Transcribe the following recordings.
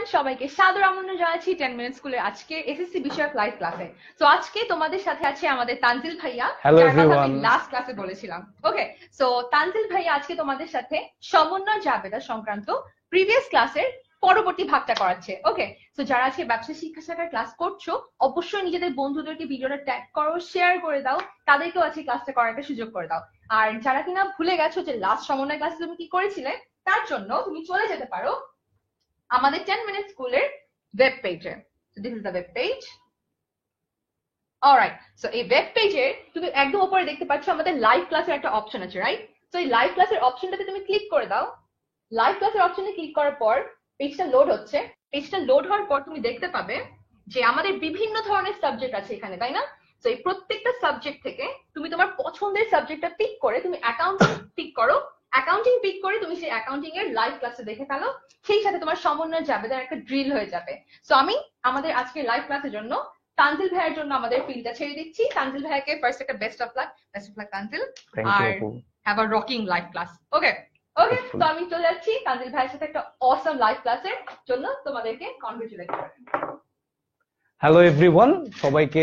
Everyone, সবাইকে সাদর আমন্ত্রণ জানাচ্ছি 10 মিনিট স্কুলের আজকে এসএসসি বিষয়ক লাইভ ক্লাসে। তো আজকে তোমাদের সাথে আছে আমাদের তানজিল ভাইয়া, যার কথা আমি লাস্ট ক্লাসে বলেছিলাম। ওকে, সো তানজিল ভাইয়া আজকে তোমাদের সাথে সমন্বয় জাবেদা সংক্রান্ত প্রিভিয়াস ক্লাসের পরবর্তী ভাগটা করাচ্ছে। ওকে, তো যারা আজকে ব্যবসা শিক্ষা শাখার ক্লাস করছো, অবশ্যই নিজেদের বন্ধুদেরকে ভিডিওটা ট্যাগ করো, শেয়ার করে দাও, তাদেরকেও আজকে ক্লাসটা করার একটা সুযোগ করে দাও। আর যারা কিনা ভুলে গেছো যে লাস্ট সমন্বয় ক্লাসে তুমি কি করেছিলে, তার জন্য তুমি চলে যেতে পারো আমাদের 10 মিনিট স্কুলের ওয়েব পেজে। So this is the web page. Alright, so এই ওয়েব পেজে তুমি একদম উপরে দেখতে পাচ্ছ আমাদের লাইভ ক্লাসের একটা অপশন আছে, রাইট? সো এই লাইভ ক্লাসের অপশনটাতে তুমি ক্লিক করে দাও। লাইভ ক্লাসের অপশনে ক্লিক করার পর পেজটা লোড হচ্ছে। পেজটা লোড হওয়ার পর তুমি দেখতে পাবে যে আমাদের বিভিন্ন ধরনের সাবজেক্ট আছে এখানে, তাই না? তো এই প্রত্যেকটা সাবজেক্ট থেকে তুমি তোমার পছন্দের সাবজেক্টটা পিক করে তুমি অ্যাকাউন্টিং পিক করো। অ্যাকাউন্টিং পিক করে তুমি সেই অ্যাকাউন্টিং এর লাইভ ক্লাসে দেখে ফেলো। সেই সাথে তোমার সমন্বয় জাবেদার একটা ড্রিল হয়ে যাবে। সো আমি আমাদের আজকের লাইভ ক্লাসের জন্য তানজিল ভাইয়ের জন্য আমাদের ফিল্ডটা ছেড়ে দিচ্ছি। তানজিল ভাইয়াকে ফার্স্ট একটা বেস্ট অফ লাক তানজিল, আর have a rocking live class. Okay okay, তো আমি চলে যাচ্ছি তানজিল ভাইয়ের সাথে একটা অসম লাইভ ক্লাসের জন্য। তোমাদেরকে কনগ্রাচুলেট করি। হ্যালো এভরিওয়ান, সবাইকে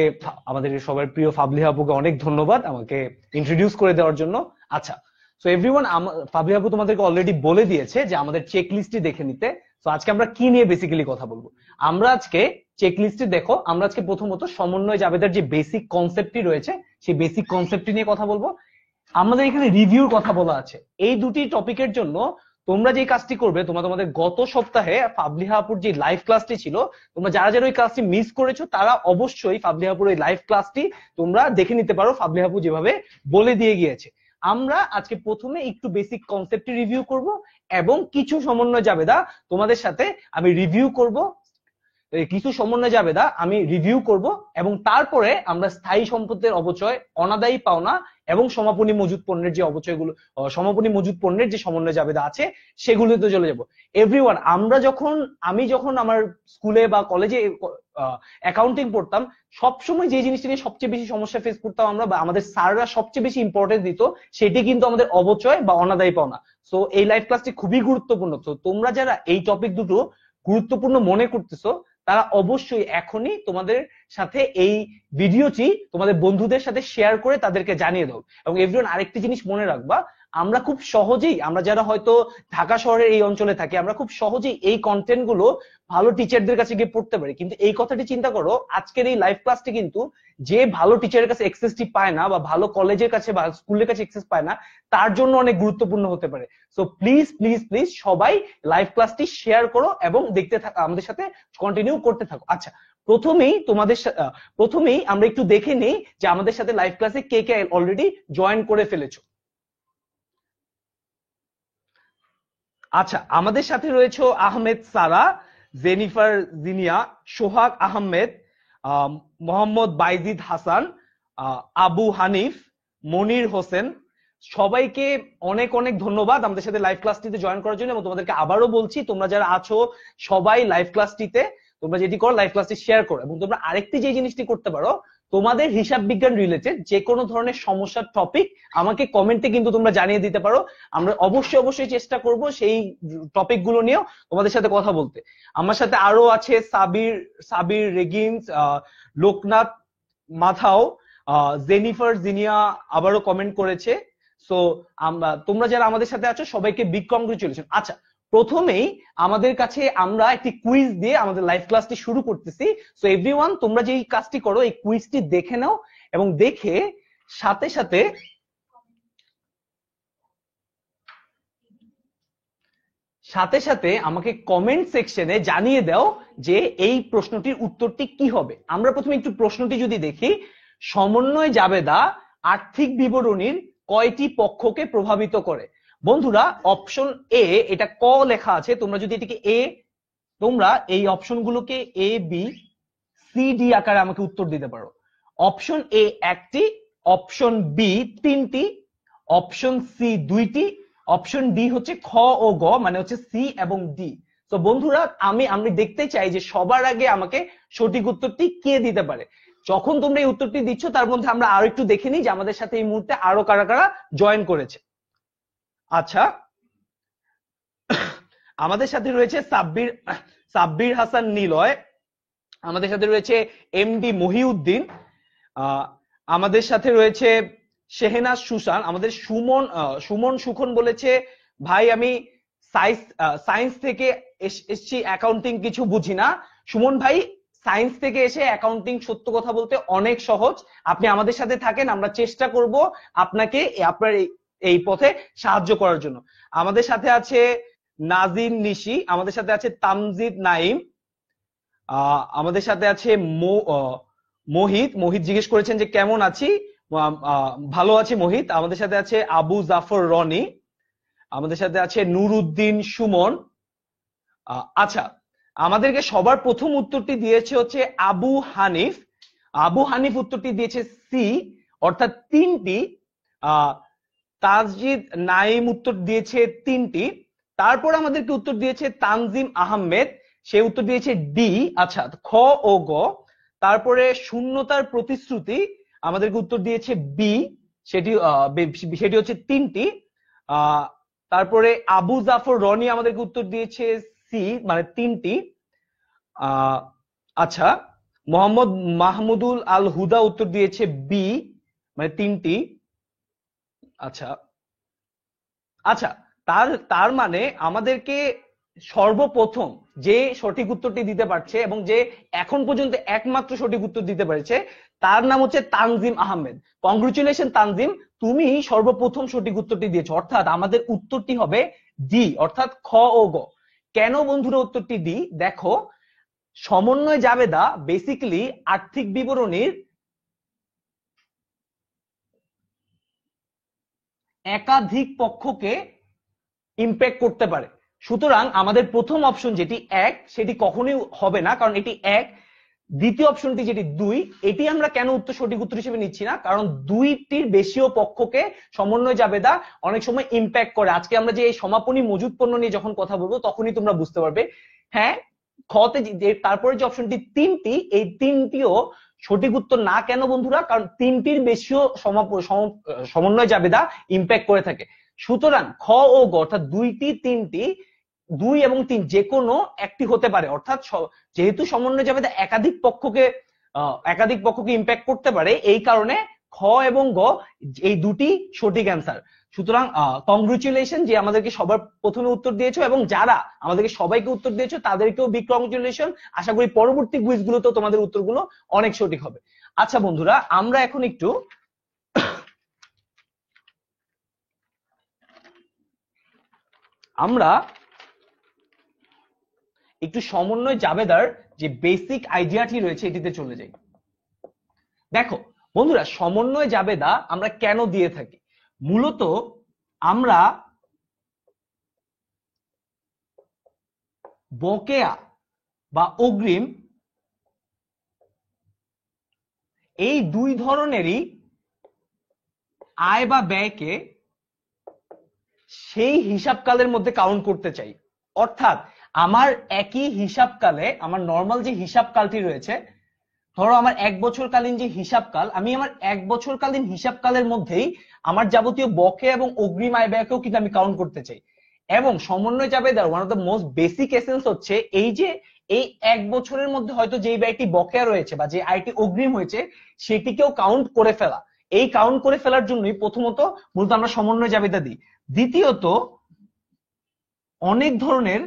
আমাদের সবার প্রিয় ফাবলিহা আপুকে অনেক ধন্যবাদ আমাকে ইন্ট্রোডিউস করে দেওয়ার জন্য। আচ্ছা, সো এভরিওয়ান, ফাবলিহা আপু তোমাদেরকে অলরেডি বলে দিয়েছে যে আমাদের চেক লিস্টটি দেখে নিতে। তো আজকে আমরা কি নিয়ে বেসিক্যালি কথা বলবো? আমরা আজকে চেক লিস্টে দেখো, আমরা আজকে প্রথমত সমন্বয় জাবেদার যে বেসিক কনসেপ্টটি রয়েছে সেই বেসিক কনসেপ্টটি নিয়ে কথা বলবো। আমাদের এখানে রিভিউর কথা বলা আছে। এই দুটি টপিকের জন্য তোমরা যে কাজটি করবে, তোমাদের গত সপ্তাহে ফাবলিহা আপুর যে লাইভ ক্লাসটি ছিল, তোমরা যারা যারা ওই ক্লাসটি মিস করেছো তারা অবশ্যই ফাবলিহা আপুর ওই লাইভ ক্লাসটি তোমরা দেখে নিতে পারো, ফাবলিহা আপু যেভাবে বলে দিয়ে গিয়েছে। আমরা আজকে প্রথমে একটু বেসিক কনসেপ্টটি রিভিউ করব এবং কিছু সমন্বয় জাবেদা তোমাদের সাথে আমি রিভিউ করব, কিছু সমন্বয় জাবেদা আমি রিভিউ করব, এবং তারপরে আমরা স্থায়ী সম্পদের অপচয়, অনাদায়ী পাওনা এবং সমাপনী মজুদ পণ্যের যে অপচয়গুলো, সমাপনী মজুদ পণ্যের যে সমন্বয় জাবেদা আছে সেগুলোতে চলে যাব। এভরিওয়ান, আমি যখন আমার স্কুলে বা কলেজে অ্যাকাউন্টিং পড়তাম, সবসময় যে জিনিসটা নিয়ে সবচেয়ে বেশি সমস্যা ফেস করতাম আমরা, বা আমাদের স্যাররা সবচেয়ে বেশি ইম্পর্টেন্স দিত, সেটি কিন্তু আমাদের অপচয় বা অনাদায়ী পাওনা। সো এই লাইভ ক্লাসটি খুবই গুরুত্বপূর্ণ। তো তোমরা যারা এই টপিক দুটো গুরুত্বপূর্ণ মনে করতেছো তারা অবশ্যই এখনই তোমাদের সাথে এই ভিডিওটি তোমাদের বন্ধুদের সাথে শেয়ার করে তাদেরকে জানিয়ে দাও। এবং এভরিওয়ান, আরেকটি জিনিস মনে রাখবা, আমরা খুব সহজেই, আমরা যারা হয়তো ঢাকা শহরের এই অঞ্চলে থাকি, আমরা খুব সহজেই এই কন্টেন্ট গুলো ভালো টিচারদের কাছে গিয়ে পড়তে পারি। কিন্তু এই কথাটি চিন্তা করো, আজকের এই লাইভ ক্লাসটি কিন্তু যে ভালো টিচারের কাছে অ্যাক্সেসটি পায় না, বা ভালো কলেজের কাছে বা স্কুলের কাছে অ্যাক্সেস পায় না, তার জন্য অনেক গুরুত্বপূর্ণ হতে পারে। সো প্লিজ প্লিজ প্লিজ সবাই লাইভ ক্লাসটি শেয়ার করো এবং দেখতে থাকো, আমাদের সাথে কন্টিনিউ করতে থাকো। আচ্ছা, প্রথমেই আমরা একটু দেখে নেই যে আমাদের সাথে লাইভ ক্লাসে কে কে অলরেডি জয়েন করে ফেলেছো। আচ্ছা, আমাদের সাথে রয়েছে আহমেদ সারা, জেনিফার জিনিয়া, সোহাগ আহমেদ, মোহাম্মদ বাইজিদ হাসান, আবু হানিফ, মনির হোসেন। সবাইকে অনেক অনেক ধন্যবাদ আমাদের সাথে লাইভ ক্লাসটিতে জয়েন করার জন্য। এবং তোমাদেরকে আবারও বলছি, তোমরা যারা আছো সবাই লাইভ ক্লাসটিতে তোমরা যেটি করো, লাইভ ক্লাসটি শেয়ার করো। এবং তোমরা আরেকটি যে জিনিসটি করতে পারো, তোমাদের হিসাব বিজ্ঞান রিলেটেড যে কোনো ধরনের সমস্যার টপিক আমাকে কমেন্টে কিন্তু তোমরা জানিয়ে দিতে পারো। আমরা অবশ্যই চেষ্টা করব সেই টপিক গুলো নিয়েও তোমাদের সাথে কথা বলতে। আমার সাথে আরো আছে সাবির রেগিন্স, লোকনাথ মাথাও, জেনিফার জিনিয়া আবারও কমেন্ট করেছে। সো তোমরা যারা আমাদের সাথে আছো সবাইকে বিগ কংগ্রেচুলেশন। আচ্ছা, প্রথমেই আমাদের কাছে আমরা একটি কুইজ দিয়ে আমাদের লাইভ ক্লাসটি শুরু করতেছি। সো এভরিওয়ান, তোমরা যে কাজটি করো, এই কুইজটি দেখে নাও এবং দেখে সাথে সাথে আমাকে কমেন্ট সেকশনে জানিয়ে দাও যে এই প্রশ্নটির উত্তরটি কি হবে। আমরা প্রথমে একটু প্রশ্নটি যদি দেখি, সমন্বয় জাবেদা আর্থিক বিবরণীর কয়টি পক্ষকে প্রভাবিত করে? বন্ধুরা, অপশন এ, এটা ক লেখা আছে, তোমরা যদি এটিকে তোমরা এই অপশনগুলোকে এ বি সি ডি আকারে আমাকে উত্তর দিতে পারো। অপশন এ একটি, অপশন বি তিনটি, অপশন সি দুইটি, অপশন ডি হচ্ছে খ ও গ, মানে হচ্ছে সি এবং ডি। তো বন্ধুরা, আমি দেখতে চাই যে সবার আগে আমাকে সঠিক উত্তরটি কে দিতে পারে। যখন তোমরা এই উত্তরটি দিচ্ছ, তার মধ্যে আমরা আরো একটু দেখে নিই যে আমাদের সাথে এই মুহূর্তে আরো কারা কারা জয়েন করেছে। আচ্ছা, আমাদের সাথে রয়েছে সাব্বির হাসান নিলয়, আমাদের সাথে রয়েছে এমডি মহিউদ্দিন, আমাদের সাথে রয়েছে শেহনাজ সুসান, আমাদের সুমন সুখন বলেছে ভাই আমি সায়েন্স থেকে এসেছি, অ্যাকাউন্টিং কিছু বুঝি না। সুমন ভাই, সায়েন্স থেকে এসে অ্যাকাউন্টিং সত্য কথা বলতে অনেক সহজ, আপনি আমাদের সাথে থাকেন, আমরা চেষ্টা করব আপনাকে আপনার এই পথে সাহায্য করার জন্য। আমাদের সাথে আছে নাজিম নিশি, আমাদের সাথে আছে তামজিদ নাইম, আমাদের সাথে আছে মোহিত জিজ্ঞেস করেছেন যে কেমন আছি, ভালো আছি মোহিত। আমাদের সাথে আছে আবু জাফর রনি, আমাদের সাথে আছে নুরুদ্দিন সুমন। আচ্ছা, আমাদেরকে সবার প্রথম উত্তরটি দিয়েছে হচ্ছে আবু হানিফ উত্তরটি দিয়েছে সি, অর্থাৎ 3টি। তাসজিদ নাইম উত্তর দিয়েছে 3টি। তারপর আমাদেরকে উত্তর দিয়েছে তানজিম আহমেদ, সে উত্তর দিয়েছে ডি। আচ্ছা, খ ও গ। তারপরে শূন্যতার প্রতিশ্রুতি আমাদেরকে উত্তর দিয়েছে বি, সেটি হচ্ছে 3টি। তারপরে আবু জাফর রনি আমাদেরকে উত্তর দিয়েছে সি, মানে 3টি। আচ্ছা, মোহাম্মদ মাহমুদুল আল হুদা উত্তর দিয়েছে বি, মানে 3টি। আচ্ছা আচ্ছা, তার মানে আমাদেরকে সর্বপ্রথম যে সঠিক উত্তরটি দিতে পারছে এবং যে এখন পর্যন্ত একমাত্র সঠিক উত্তর দিতে পেরেছে তার নাম হচ্ছে তানজিম আহমেদ। কংগ্রেচুলেশন তানজিম, তুমি সর্বপ্রথম সঠিক উত্তরটি দিয়েছো, অর্থাৎ আমাদের উত্তরটি হবে ডি, অর্থাৎ খ ও গ। কেন বন্ধুরা উত্তরটি ডি? দেখো, সমন্বয় জাবেদা বেসিক্যালি আর্থিক বিবরণীর একাধিক পক্ষকে ইম্প্যাক্ট করতে পারে। সুতরাং আমাদের প্রথম অপশন যেটি 1 সেটি কখনোই হবে না, কারণ এটি 1। দ্বিতীয় অপশনটি যেটি 2, এটি আমরা কেন সঠিক উত্তর হিসেবে নিচ্ছি না? কারণ 2টির বেশিও পক্ষকে সমন্বয় জাবেদা অনেক সময় ইম্প্যাক্ট করে। আজকে আমরা যে এই সমাপনী মজুদ পণ্য নিয়ে যখন কথা বলবো তখনই তোমরা বুঝতে পারবে। হ্যাঁ, খতে তারপরে যে অপশনটি 3টি, এই 3টিও সঠিক উত্তর না। কেন বন্ধুরা? কারণ 3টির বেশিও সমন্বয় জাবেদা ইম্প্যাক্ট করে থাকে। সুতরাং খ ও গ, অর্থাৎ 2টি 3টি, 2 এবং 3 যে কোনো একটি হতে পারে। অর্থাৎ যেহেতু সমন্বয় জাবেদা একাধিক পক্ষকে ইম্প্যাক্ট করতে পারে, এই কারণে খ এবং গ এই দুটি সঠিক অ্যান্সার। সুতরাং কংগ্রেচুলেশন যে আমাদেরকে সবার প্রথমে উত্তর দিয়েছো, এবং যারা আমাদেরকে সবাইকে উত্তর দিয়েছো তাদেরকেও বিগ কংগ্রেচুলেশন। আশা করি পরবর্তী কুইজগুলোতেও তোমাদের উত্তরগুলো অনেক সঠিক হবে। আচ্ছা বন্ধুরা, আমরা এখন একটু সমন্বয় জাবেদার যে বেসিক আইডিয়াটি রয়েছে এটিতে চলে যাই। দেখো বন্ধুরা, সমন্বয় জাবেদা আমরা কেন দিয়ে থাকি? মূলত আমরা বকেয়া বা অগ্রিম এই 2 ধরনেরই আয় বা ব্যয়কে সেই হিসাবকালের মধ্যে কাউন্ট করতে চাই। অর্থাৎ আমার একই হিসাবকালে, আমার নর্মাল যে হিসাবকালটি রয়েছে, ধরো আমার 1 বছরকালীন যে হিসাবকাল, আমি আমার 1 বছরকালীন হিসাবকালের মধ্যেই আমার যাবতীয় বকেয়া এবং অগ্রিম আয় ব্যয়কেও কিন্তু আমি কাউন্ট করতে চাই। এবং সমন্বয় জাবেদার one of the most basic essence হচ্ছে এই যে এই 1 বছরের মধ্যে হয়তো যেই ব্যয়টি বকেয়া রয়েছে বা যে আয়টি অগ্রিম হয়েছে সেটিকেও কাউন্ট করে ফেলা। এই কাউন্ট করে ফেলার জন্যই প্রথমত মূলত আমরা সমন্বয় জাবেদা দিই। দ্বিতীয়ত, অনেক ধরনের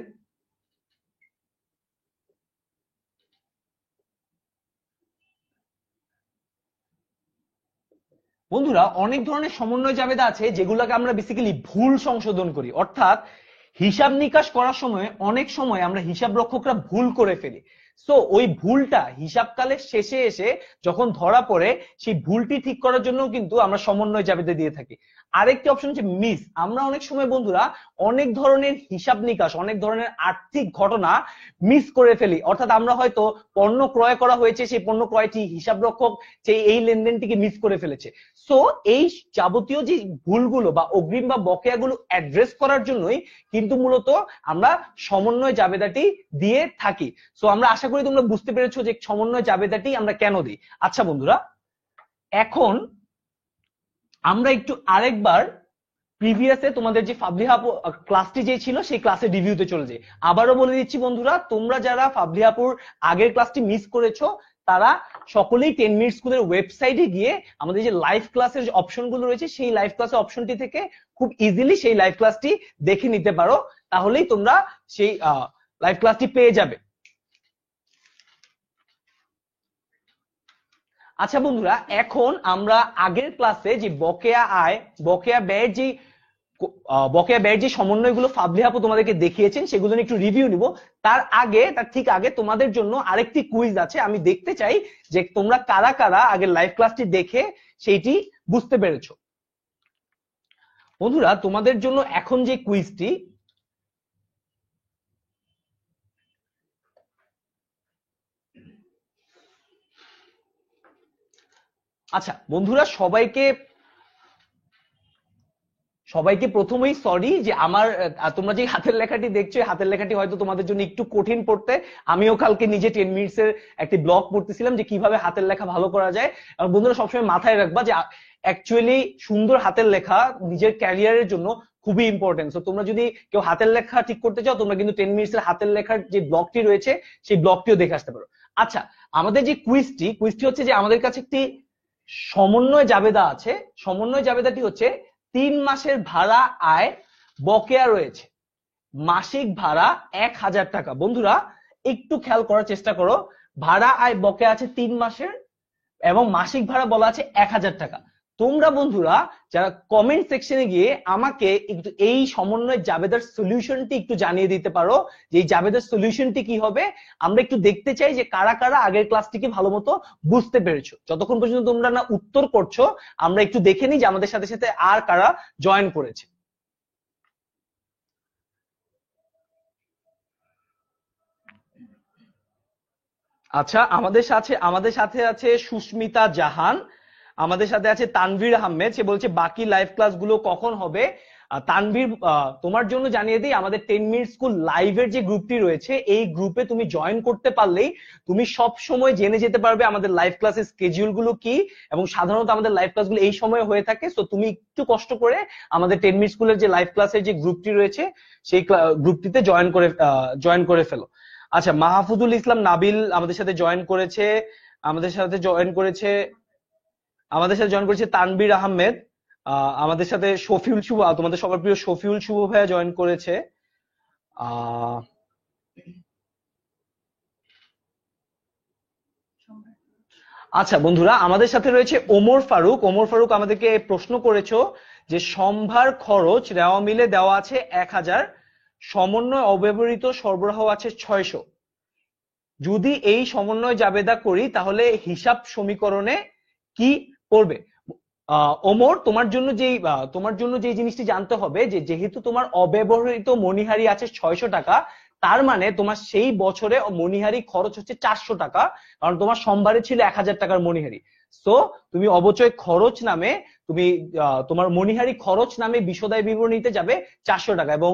বন্ধুরা অনেক ধরনের সমন্বয় জাবেদা আছে যেগুলোকে আমরা বেসিক্যালি ভুল সংশোধন করি। অর্থাৎ হিসাব নিকাশ করার সময় অনেক সময় আমরা হিসাব রক্ষকরা ভুল করে ফেলি। সো ওই ভুলটা হিসাবকালের শেষে এসে যখন ধরা পড়ে, সেই ভুলটি ঠিক করার জন্য কিন্তু আমরা সমন্বয় জাবেদা দিয়ে থাকি। আরেকটি অপশন হচ্ছে মিস। আমরা অনেক সময় বন্ধুরা অনেক ধরনের হিসাব নিকাশ, অনেক ধরনের আর্থিক ঘটনা মিস করে ফেলি। অর্থাৎ আমরা হয়তো পণ্য ক্রয় করা হয়েছে, সেই পণ্য ক্রয়টি হিসাব রক্ষক এই লেনদেনটিকে মিস করে ফেলেছে। সো এই যাবতীয় যে ভুলগুলো বা অগ্রিম বা বকেয়াগুলো অ্যাড্রেস করার জন্যই কিন্তু মূলত আমরা সমন্বয় জাবেদাটি দিয়ে থাকি। সো আমরা আশা করি তোমরা বুঝতে পেরেছো যে সমন্বয় জাবেদাটি আমরা কেন দিই। আচ্ছা বন্ধুরা, এখন আমরা একটু আরেকবার প্রিভিয়াসে তোমাদের যে ফাবলিহা ক্লাসটি যে ছিল সেই ক্লাসের রিভিউতে চলে যায়। আবারও বলে দিচ্ছি বন্ধুরা, তোমরা যারা ফাবলিহাপুর আগের ক্লাসটি মিস করেছো তারা সকলেই 10 মিনিট স্কুলের ওয়েবসাইটে গিয়ে আমাদের যে লাইভ ক্লাসের যে অপশনগুলো রয়েছে সেই লাইভ ক্লাসের অপশনটি থেকে খুব ইজিলি সেই লাইভ ক্লাসটি দেখে নিতে পারো, তাহলেই তোমরা সেই লাইভ ক্লাসটি পেয়ে যাবে। আচ্ছা বন্ধুরা, এখন আমরা আগের ক্লাসে যে বকেয়া আয় বকেয়া ব্যয়ের যে সমন্বয়গুলো ফাবলি আপু তোমাদেরকে দেখিয়েছেন সেগুলো নিয়ে একটু রিভিউ নিব। তার ঠিক আগে তোমাদের জন্য আরেকটি কুইজ আছে। আমি দেখতে চাই যে তোমরা কারা কারা আগের লাইভ ক্লাসটি দেখে সেইটি বুঝতে পেরেছো। বন্ধুরা, তোমাদের জন্য এখন যে কুইজটি, আচ্ছা বন্ধুরা, সবাইকে প্রথমেই সরি যে তোমরা যে হাতের লেখাটি দেখছো, হাতের লেখাটি হয়তো তোমাদের জন্য একটু কঠিন পড়তে। আমিও কালকে নিজে 10 মিনিটস এর একটি ব্লগ পড়তেছিলাম যে কিভাবে হাতের লেখা ভালো করা যায়। আর বন্ধুরা সবসময় মাথায় রাখবা যে অ্যাকচুয়ালি সুন্দর হাতের লেখা নিজের ক্যারিয়ারের জন্য খুবই ইম্পর্টেন্ট। তো তোমরা যদি কেউ হাতের লেখা ঠিক করতে চাও, তোমরা কিন্তু 10 মিনিটস এর হাতের লেখার যে ব্লগটি রয়েছে সেই ব্লগটিও দেখে আসতে পারো। আচ্ছা, আমাদের যে কুইজটি হচ্ছে যে আমাদের কাছে একটি সমন্বয় জাবেদা আছে। সমন্বয় জাবেদাটি হচ্ছে 3 মাসের ভাড়া আয় বকেয়া রয়েছে, মাসিক ভাড়া 1000 টাকা। বন্ধুরা একটু খেয়াল করার চেষ্টা করো, ভাড়া আয় বকেয়া আছে 3 মাসের এবং মাসিক ভাড়া বলা আছে 1000 টাকা। তোমরা বন্ধুরা যারা কমেন্ট সেকশনে গিয়ে আমাকে একটু এই সমন্বয় জাবেদার সলিউশনটি একটু জানিয়ে দিতে পারো যে এই জাবেদার সলিউশনটি কি হবে। আমরা একটু দেখতে চাই যে কারা কারা আগের ক্লাসটিকে ভালো মতো বুঝতে পেরেছো। যতক্ষণ পর্যন্ত তোমরা না উত্তর করছো, আমরা একটু দেখে নিই যে আমাদের সাথে সাথে আর কারা জয়েন করেছে। আচ্ছা, আমাদের সাথে আছে সুস্মিতা জাহান, আমাদের সাথে আছে তানভীর আহমেদ। সে বলছে বাকি লাইভ ক্লাসগুলো কখন হবে। তানভীর, তোমার জন্য জানিয়ে দিই, আমাদের 10 মিনিট স্কুল লাইভের যে গ্রুপটি রয়েছে এই গ্রুপে তুমি জয়েন করতে পারলেই তুমি সব সময় জেনে যেতে পারবে আমাদের লাইভ ক্লাসের স্কেডিউল গুলো কি, এবং সাধারণত আমাদের লাইভ ক্লাসগুলো এই সময় হয়ে থাকে। সো তুমি একটু কষ্ট করে আমাদের 10 মিনিট স্কুলের যে লাইভ ক্লাসের যে গ্রুপটি রয়েছে সেই গ্রুপটিতে জয়েন করে ফেলো। আচ্ছা, মাহফুজুল ইসলাম নাবিল আমাদের সাথে জয়েন করেছে। আমাদের সাথে জয়েন করেছে তানভীর আহমেদ। আমাদের সাথে শফিউল শুভ, তোমাদের সবার প্রিয় শফিউল শুভ ভাইয়া জয়েন করেছে। আচ্ছা বন্ধুরা, আমাদের সাথে রয়েছে ওমর ফারুক। ওমর ফারুক আমাদেরকে প্রশ্ন করেছো যে সম্ভার খরচ রেওয়া মিলে দেওয়া আছে 1000, সমন্বয় অব্যবহৃত সরবরাহ আছে 600। যদি এই সমন্বয় জাবেদা করি তাহলে হিসাব সমীকরণে কি পড়বে? ওমর, তোমার জন্য যে জিনিসটি জানতে হবে যে যেহেতু তোমার অব্যবহৃত মণিহারি আছে 600 টাকা, তার মানে তোমার সেই বছরে মণিহারি খরচ হচ্ছে 400 টাকা, কারণ তোমার সম্ভারে ছিল 1000 টাকার মণিহারি। সো তুমি অবচয় খরচ নামে তোমার মণিহারি খরচ নামে বিশদায় বিবরণীতে যাবে 400 টাকা, এবং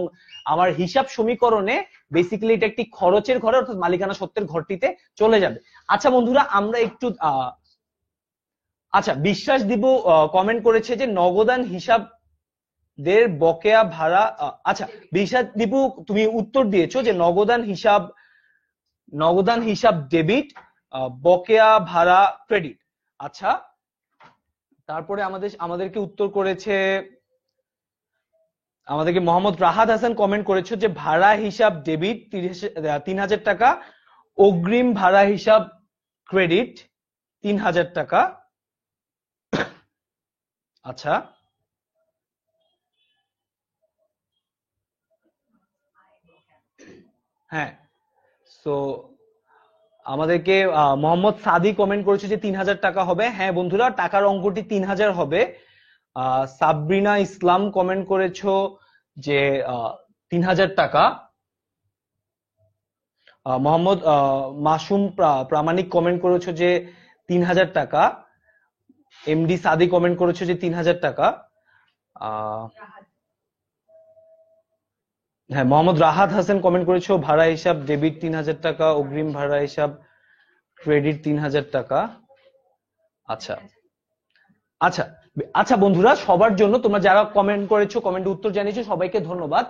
আমার হিসাব সমীকরণে বেসিক্যালি এটা একটি খরচের ঘরে অর্থাৎ মালিকানা সত্ত্বের ঘরটিতে চলে যাবে। আচ্ছা বন্ধুরা, আমরা একটু আচ্ছা, বিশ্বাস দিব কমেন্ট করেছে যে নগদান হিসাব দের বকেয়া ভাড়া। আচ্ছা বিশ্বাস দীপু, তুমি উত্তর দিয়েছো যে নগদান হিসাব ডেবিট, বকেয়া ভাড়া ক্রেডিট। আচ্ছা, তারপরে আমাদেরকে উত্তর করেছে, আমাদেরকে মোহাম্মদ রাহাত হাসান কমেন্ট করেছো যে ভাড়া হিসাব ডেবিট 3000 টাকা, অগ্রিম ভাড়া হিসাব ক্রেডিট 3000 টাকা। আচ্ছা, হ্যাঁ, সো আমাদেরকে মোহাম্মদ সাদি কমেন্ট করেছে যে 3000 টাকা হবে। হ্যাঁ বন্ধুরা, টাকার অঙ্কটি 3000 হবে। সাবরিনা ইসলাম কমেন্ট করেছো যে 3000 টাকা। মোহাম্মদ মাসুম প্রামাণিক কমেন্ট করেছো যে 3000 টাকা। এমডি সাদি কমেন্ট করেছো যে 3000 টাকা। হ্যাঁ, মোহাম্মদ রাহাত হাসান কমেন্ট করেছো ভাড়া হিসাব ডেবিট 3000 টাকা, অগ্রিম ভাড়া হিসাব ক্রেডিট 3000 টাকা। আচ্ছা, আচ্ছা আচ্ছা বন্ধুরা, সবার জন্য তোমরা যারা কমেন্ট করেছো, কমেন্টে উত্তর জানিয়েছো, সবাইকে ধন্যবাদ।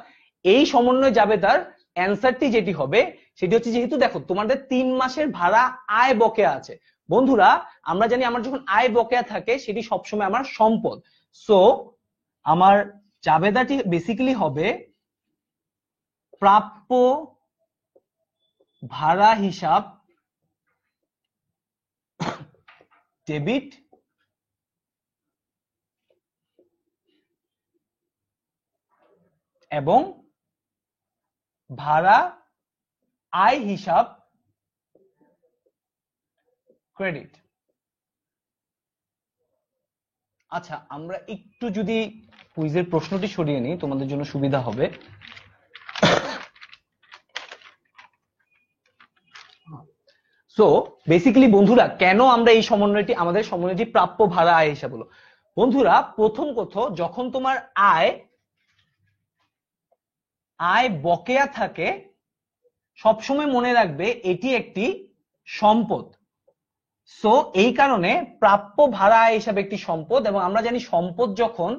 এই সমন্বয় জাবেদার অ্যান্সারটি যেটি হবে সেটি হচ্ছে, যেহেতু দেখো তোমাদের 3 মাসের ভাড়া আয় বকেয়া আছে বন্ধুরা, আমরা জানি আমার যখন আয় বকেয়া থাকে সেটি সবসময় আমার সম্পদ। সো আমার জাবেদাটি বেসিক্যালি হবে প্রাপ্য ভাড়া হিসাব ডেবিট এবং ভাড়া আয় হিসাব ক্রেডিট। আচ্ছা আমরা একটু যদি কুইজের প্রশ্নটি সরিয়ে নিই তোমাদের জন্য সুবিধা হবে। সো বেসিক্যালি বন্ধুরা, কেন আমরা এই সমন্বয়টি, আমাদের সমন্বয়টি প্রাপ্য ভাড়া আয় হিসাব হলো বন্ধুরা, প্রথম কথা, যখন তোমার আয় বকেয়া থাকে সবসময় মনে রাখবে এটি একটি সম্পদ। সো এই কারণে প্রাপ্য ভাড়া আয় হিসাবে একটি সম্পদ, এবং আমরা জানি সম্পদ যখন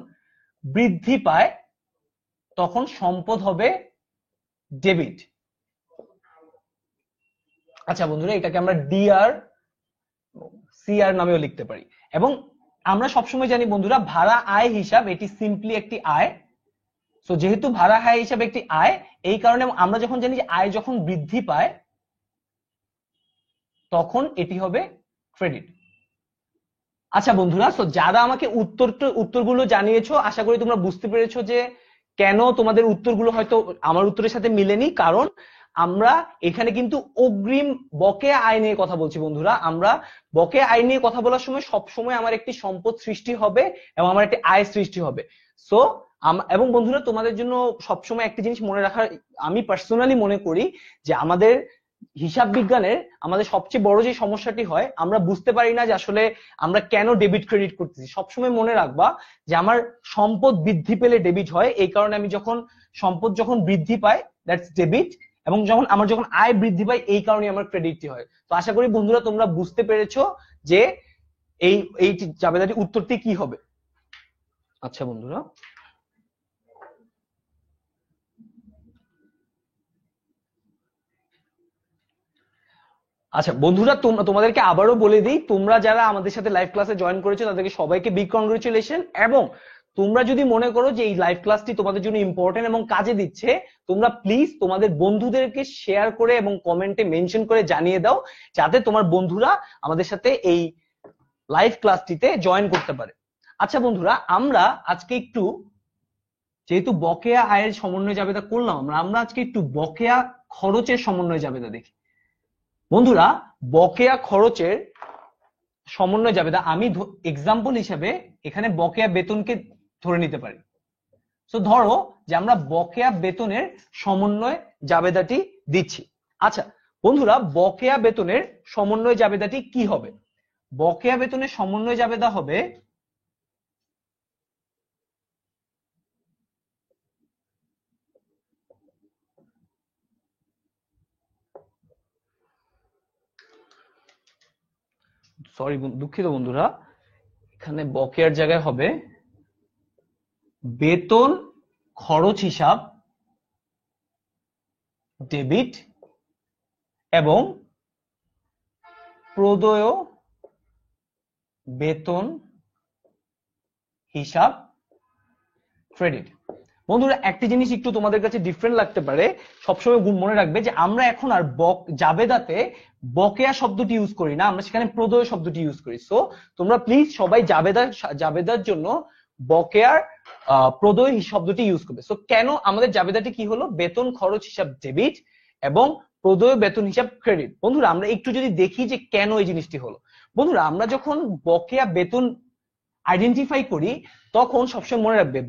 বৃদ্ধি পায় তখন সম্পদ হবে ডেবিট। আচ্ছা বন্ধুরা, এটাকে আমরা ডিআর সিআর নামেও লিখতে পারি। এবং আমরা সবসময় জানি বন্ধুরা, ভাড়া আয় হিসাব এটি সিম্পলি একটি আয়। সো যেহেতু ভাড়া আয় হিসাবে একটি আয়, এই কারণে আমরা যখন জানি যে আয় যখন বৃদ্ধি পায় তখন এটি হবে ক্রেডিট। আচ্ছা বন্ধুরা, সো যারা আমাকে উত্তরগুলো জানিয়েছো, আশা করি তোমরা বুঝতে পেরেছো যে কেন তোমাদের উত্তরগুলো হয়তো আমার উত্তরের সাথে মিলেনি। কারণ আমরা এখানে কিন্তু অগ্রিম বকেয়া আয় নিয়ে কথা বলছি বন্ধুরা। আমরা বকেয়া আয় নিয়ে কথা বলার সময় সবসময় আমার একটি সম্পদ সৃষ্টি হবে এবং আমার একটি আয় সৃষ্টি হবে। সো এবং বন্ধুরা, তোমাদের জন্য সবসময় একটি জিনিস মনে রাখার, আমি পার্সোনালি মনে করি যে আমাদের হিসাব বিজ্ঞানের আমাদের সবচেয়ে বড় যে সমস্যাটি হয়, আমরা বুঝতে পারি না যে আসলে আমরা কেন ডেবিট ক্রেডিট করতেছি। সবসময় মনে রাখবা যে আমার সম্পদ বৃদ্ধি পেলে ডেবিট হয়, এই কারণে আমি সম্পদ যখন বৃদ্ধি পায় দ্যাটস ডেবিট, এবং যখন আয় বৃদ্ধি পায় এই কারণে আমার ক্রেডিটটি হয়। তো আশা করি বন্ধুরা তোমরা বুঝতে পেরেছো যে এই জাবেদাটি উত্তরটি কি হবে। আচ্ছা বন্ধুরা, আচ্ছা বন্ধুরা, তোমাদেরকে আবারও বলে দিই, তোমরা যারা আমাদের সাথে লাইভ ক্লাসে জয়েন করেছো তাদেরকে সবাইকে বিগ কংগ্রেচুলেশন। এবং তোমরা যদি মনে করো যে এই লাইভ ক্লাসটি তোমাদের জন্য ইম্পর্টেন্ট এবং কাজে দিচ্ছে, তোমরা প্লিজ তোমাদের বন্ধুদেরকে শেয়ার করে এবং কমেন্টে মেনশন করে জানিয়ে দাও, যাতে তোমার বন্ধুরা আমাদের সাথে এই লাইভ ক্লাসটিতে জয়েন করতে পারে। আচ্ছা বন্ধুরা, আমরা আজকে একটু, যেহেতু বকেয়া আয়ের সমন্বয় জাবেদা করলাম, আমরা আজকে একটু বকেয়া খরচের সমন্বয় জাবেদা দেখি। বন্ধুরা, বকেয়া খরচের সমন্বয় জাবেদা, আমি এক্সাম্পল হিসেবে এখানে বকেয়া বেতনকে ধরে নিতে পারি। সো ধরো যে আমরা বকেয়া বেতনের সমন্বয় জাবেদাটি দিচ্ছি। আচ্ছা বন্ধুরা, বকেয়া বেতনের সমন্বয় জাবেদাটি কি হবে? বকেয়া বেতনের সমন্বয় জাবেদা হবে সরি দুঃখিত বন্ধুরা, এখানে বকেয়ার জায়গায় হবে বেতন খরচ হিসাব ডেবিট এবং প্রদেয় বেতন হিসাব ক্রেডিট। বন্ধুরা, একটি জিনিস একটু তোমাদের কাছে ডিফারেন্ট লাগতে পারে, সবসময় মনে রাখবে যে আমরা এখন আর জাবেদাতে বকেয়া শব্দটি ইউজ করি না, আমরা সেখানে প্রদেয় শব্দটি ইউজ করি। সো তোমরা প্লিজ সবাই জাবেদার জন্য বকেয়ার প্রদেয় শব্দটি ইউজ করবে। সো কেন আমাদের জাবেদাটি কি হলো? বেতন খরচ হিসাব ডেবিট এবং প্রদেয় বেতন হিসাব ক্রেডিট। বন্ধুরা, আমরা একটু যদি দেখি যে কেন এই জিনিসটি হলো। বন্ধুরা, আমরা যখন বকেয়া বেতন আইডেন্টিফাই করি তখন সবসময় মনে রাখবে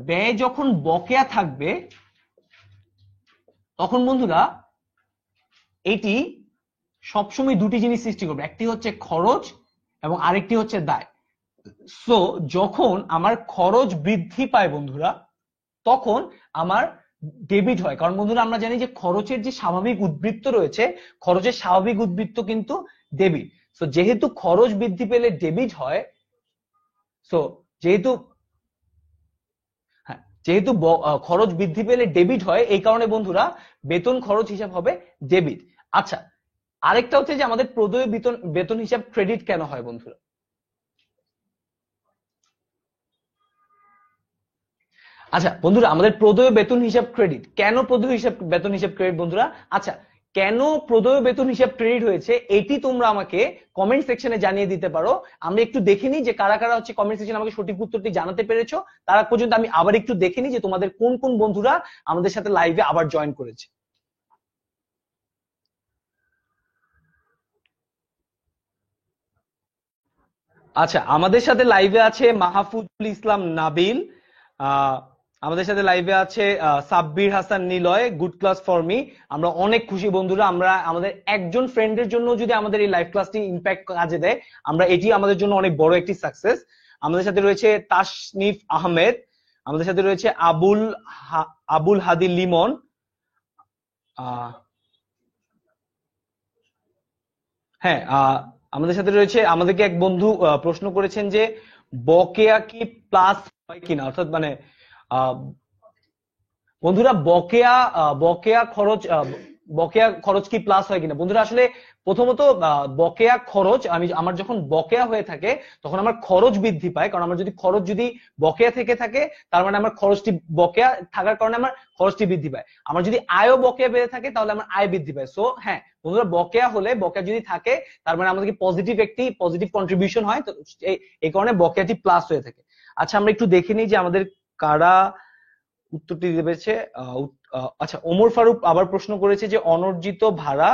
ব্যয় যখন বকেয়া থাকবে তখন বন্ধুরা এটি সবসময় দুটি জিনিস সৃষ্টি করবে, একটি হচ্ছে খরচ এবং আরেকটি হচ্ছে দায়। সো যখন আমার খরচ বৃদ্ধি পায় বন্ধুরা, তখন আমার ডেবিট হয়। কারণ বন্ধুরা, আমরা জানি যে খরচের যে স্বাভাবিক উদ্বৃত্ত রয়েছে, খরচের স্বাভাবিক উদ্বৃত্ত কিন্তু ডেবিট। সো যেহেতু খরচ বৃদ্ধি পেলে ডেবিট হয়, সো যেহেতু হ্যাঁ যেহেতু খরচ বৃদ্ধি পেলে ডেবিট হয়, এই কারণে বন্ধুরা বেতন খরচ হিসাব হবে ডেবিট। আচ্ছা, আরেকটা হচ্ছে যে আমাদের প্রদেয় বেতন বেতন হিসাব ক্রেডিট কেন হয় বন্ধুরা? আচ্ছা বন্ধুরা, আমাদের প্রদেয় বেতন হিসাব ক্রেডিট কেন, প্রদেয় হিসাব বেতন হিসাব ক্রেডিট বন্ধুরা? আচ্ছা, কেন প্রদেয় বেতন হিসাব ক্রেডিট হয়েছে এটি তোমরা আমাকে কমেন্ট সেকশনে জানিয়ে দিতে পারো। আমরা একটু দেখে নিই যে কারা কারা হচ্ছে কমেন্ট সেকশনে আমাকে সঠিক উত্তরটি জানাতে পেরেছো। তার পর্যন্ত আমি আবার একটু দেখে নিই যে তোমাদের কোন কোন বন্ধুরা আমাদের সাথে লাইভে আবার জয়েন করেছে। আচ্ছা, আমাদের সাথে লাইভে আছে মাহফুজুল ইসলাম নাবিল, আহ আমাদের সাথে লাইভে আছে Sabbir Hasan Niloy, good class for me. আমরা অনেক খুশি বন্ধুরা, আমরা আমাদের একজন ফ্রেন্ডের জন্য যদি আমাদের এই লাইভ ক্লাসটি ইম্প্যাক্ট কাজে দেয়, আমরা এটি আমাদের জন্য অনেক বড় একটি সাকসেস। আমাদের সাথে রয়েছে তাসনিফ আহমেদ, আমাদের সাথে রয়েছে আবুল হাদি লিমন, আহ হ্যাঁ আমাদের সাথে রয়েছে, আমাদেরকে এক বন্ধু প্রশ্ন করেছেন যে বকেয়া কি প্লাস হয় কিনা, অর্থাৎ মানে আহ, বন্ধুরা বকেয়া খরচ কি প্লাস হয় কিনা বন্ধুরা? আসলে প্রথমত বকেয়া খরচ, আমার যখন বকেয়া হয়ে থাকে তখন আমার খরচ বৃদ্ধি পায়, কারণ আমার যদি খরচ যদি বকেয়া থেকে থাকে তার মানে আমার খরচটি বকেয়া থাকার কারণে আমার খরচটি বৃদ্ধি পায়। আমার যদি আয়ও বকেয়া বেড়ে থাকে তাহলে আমার আয় বৃদ্ধি পায়। সো হ্যাঁ বন্ধুরা, বকেয়া যদি থাকে তার মানে আমাদেরকে পজিটিভ কন্ট্রিবিউশন হয়, তো এই কারণে বকেয়াটি প্লাস হয়ে থাকে। আচ্ছা, আমরা একটু দেখে নিই যে আমাদের কারা উত্তরটি দিয়েছে। আচ্ছা, ওমর ফারুক আবার প্রশ্ন করেছে যে অনর্জিত ভাড়া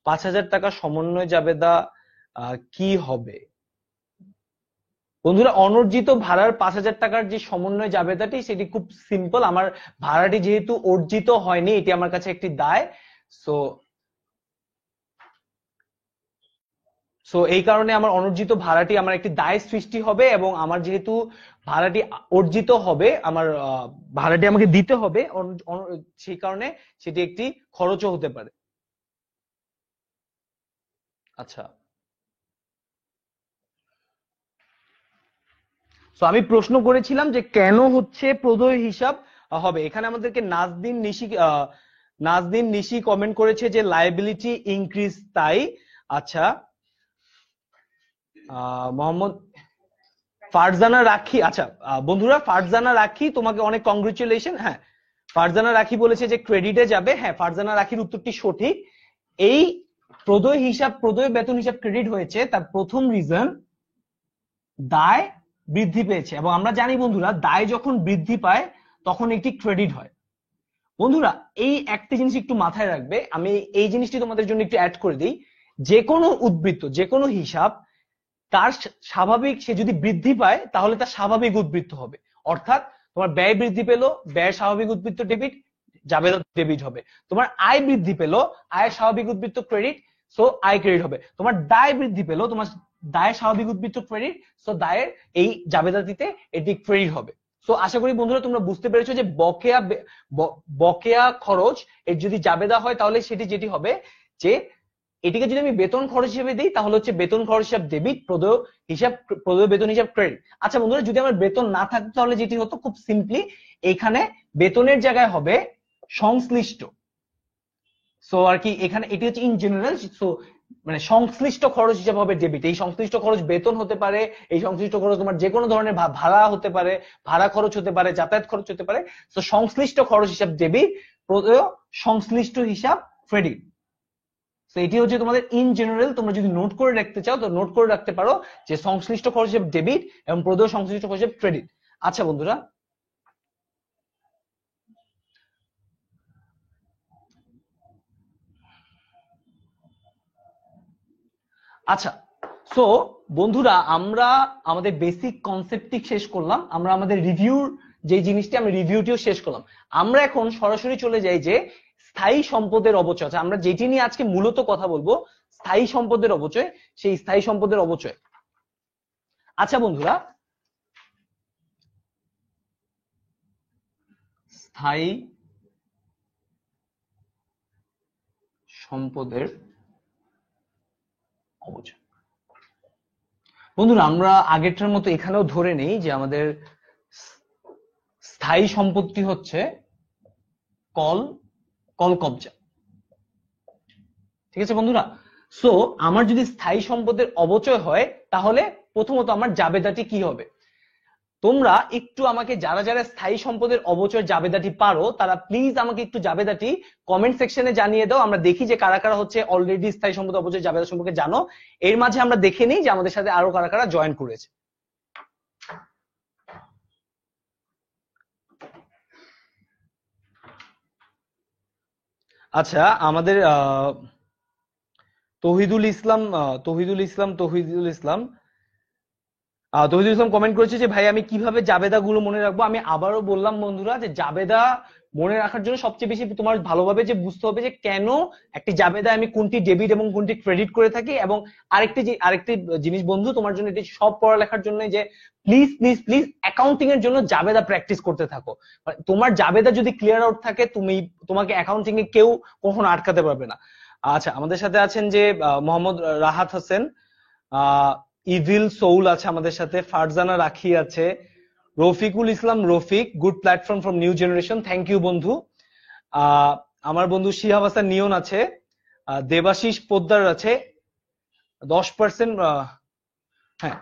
5,000 টাকা সমন্বয় জাবেদা কি হবে? বন্ধুরা, অনর্জিত ভাড়ার 5,000 টাকার যে সমন্বয় জাবেদাটি সেটি খুব সিম্পল। আমার ভাড়াটি যেহেতু অর্জিত হয়নি, এটি আমার কাছে একটি দায়। সো সো এই কারণে আমার অনর্জিত ভাড়াটি আমার একটি দায় সৃষ্টি হবে, এবং আমার যেহেতু ভাড়াটি অর্জিত হবে, আমার ভাড়াটি আমাকে দিতে হবে, সেই কারণে সেটি একটি খরচও হতে পারে। আচ্ছা, তো আমি প্রশ্ন করেছিলাম যে কেন হচ্ছে প্রদেয় হিসাব হবে। এখানে আমাদেরকে নাজদিন নিশি কমেন্ট করেছে যে লায়াবিলিটি ইনক্রিজ, তাই। আচ্ছা, মোহাম্মদ ফারজানা রাখি, আচ্ছা বন্ধুরা, ফারজানা রাখি তোমাকে অনেক কংগ্রেচুলেশন। হ্যাঁ, ফারজানা রাখি বলেছে যে ক্রেডিটে যাবে। হ্যাঁ, ফারজানা রাখির উত্তরটি সঠিক। এই প্রদেয় বেতন হিসাব ক্রেডিট হয়েছে তার প্রথম রিজন দায় বৃদ্ধি পেয়েছে, এবং আমরা জানি বন্ধুরা দায় যখন বৃদ্ধি পায় তখন একটি ক্রেডিট হয়। বন্ধুরা, এই একটা জিনিস একটু মাথায় রাখবে, আমি এই জিনিসটি তোমাদের জন্য একটু অ্যাড করে দিই। যে কোনো উদ্বৃত্ত, যে কোনো হিসাব তার স্বাভাবিক, সে যদি বৃদ্ধি পায় তাহলে তার স্বাভাবিক উদ্বৃত্ত হবে। অর্থাৎ তোমার ব্যয় বৃদ্ধি পেলো, ব্যয়ের স্বাভাবিক উদ্বৃত্ত ডেবিট, জাবেদা ডেবিট হবে। তোমার আয় বৃদ্ধি পেলো, আয়ের স্বাভাবিক উদ্বৃত্ত ক্রেডিট, সো আয় ক্রেডিট হবে। তোমার দায় বৃদ্ধি পেলো, তোমার দায়ের স্বাভাবিক উদ্বৃত্ত ক্রেডিট, সো দায়ের এই জাবেদাটিতে এটি ক্রেডিট হবে। সো আশা করি বন্ধুরা তোমরা বুঝতে পেরেছো যে বকেয়া খরচ এর যদি জাবেদা হয় তাহলে সেটি যেটি হবে যে এটিকে যদি আমি বেতন খরচ হিসেবে দিই তাহলে হচ্ছে বেতন খরচ হিসাব ডেবিট, প্রদেয় বেতন হিসাব ক্রেডিট। আচ্ছা বন্ধুরা, যদি আমার বেতন না থাকতো তাহলে যেটি হতো খুব সিম্পলি, এখানে বেতনের জায়গায় হবে সংশ্লিষ্ট। সো আর কি, এখানে এটি হচ্ছে ইন জেনারেল। সো মানে সংশ্লিষ্ট খরচ হিসাবে হবে ডেবিট। এই সংশ্লিষ্ট খরচ বেতন হতে পারে, এই সংশ্লিষ্ট খরচ তোমার যে কোনো ধরনের ভাড়া হতে পারে, ভাড়া খরচ হতে পারে, যাতায়াত খরচ হতে পারে। তো সংশ্লিষ্ট খরচ হিসাব ডেবিট, প্রদেয় সংশ্লিষ্ট হিসাব ক্রেডিট। তো এটি হচ্ছে তোমাদের ইন জেনারেল। তোমরা যদি নোট করে রাখতে চাও তো নোট করে রাখতে পারো যে সংশ্লিষ্ট খরচ হিসেবে ডেবিট এবং প্রদেয় সংশ্লিষ্ট খরচ হিসেবে ক্রেডিট। আচ্ছা বন্ধুরা, আচ্ছা সো বন্ধুরা, আমরা আমাদের বেসিক কনসেপ্টটি শেষ করলাম, আমরা আমাদের রিভিউর যে জিনিসটি আমরা রিভিউটিও শেষ করলাম। আমরা এখন সরাসরি চলে যাই যে স্থায়ী সম্পদের অপচয়। আমরা যেটি নিয়ে আজকে মূলত কথা বলবো, স্থায়ী সম্পদের অপচয়, সেই স্থায়ী সম্পদের অপচয়। আচ্ছা বন্ধুরা, স্থায়ী সম্পদের অপচয়। বন্ধুরা আমরা আগেরটার মতো এখানেও ধরে নেই যে আমাদের স্থায়ী সম্পত্তি হচ্ছে কল কল কবজা। ঠিক আছে বন্ধুরা? সো আমার যদি স্থায়ী সম্পদের অবচয় হয় তাহলে প্রথমত আমার জাবেদাটি কি হবে? তোমরা একটু আমাকে যারা যারা স্থায়ী সম্পদের অবচয় জাবেদাটি পারো তারা প্লিজ আমাকে একটু জাবেদাটি কমেন্ট সেকশনে জানিয়ে দাও। আমরা দেখি যে কারা কারা হচ্ছে অলরেডি স্থায়ী সম্পদ অবচয় জাবেদা সম্পর্কে জানো। এর মাঝে আমরা দেখে নিই যে আমাদের সাথে আরো কারা কারা জয়েন করেছে। আচ্ছা, আমাদের তৌহিদুল ইসলাম কমেন্ট করেছে যে ভাই আমি কিভাবে জাবেদা গুলো মনে রাখবো। আমি আবারও বললাম বন্ধুরা যে জাবেদা মনে রাখার জন্য সবচেয়ে বেশি তোমার ভালোভাবে যে বুঝতে হবে যে কেন একটি জাবেদা আমি কোনটি ডেবিট এবং কোনটি ক্রেডিট করে থাকি। এবং আরেকটি জিনিস বন্ধু তোমার জন্য এটি সব পড়ালেখার জন্য যে প্লিজ প্লিজ প্লিজ অ্যাকাউন্টিং এর জন্য জাবেদা প্র্যাকটিস করতে থাকো। তোমার জাবেদা যদি ক্লিয়ার আউট থাকে তোমাকে অ্যাকাউন্টিং এ কেউ কখনো আটকাতে পারবে না। আচ্ছা, আমাদের সাথে আছেন যে মোহাম্মদ রাহাত হোসেন, ইভিল সোউল আছে আমাদের সাথে, ফারজানা রাখি আছে, Rafiqul Islam Rafiq, good platform from new generation, thank you বন্ধু। আমার বন্ধু শিহাব হাসান নিয়ন আছে, দেবাশিস পোদ্দার আছে 10%। হ্যাঁ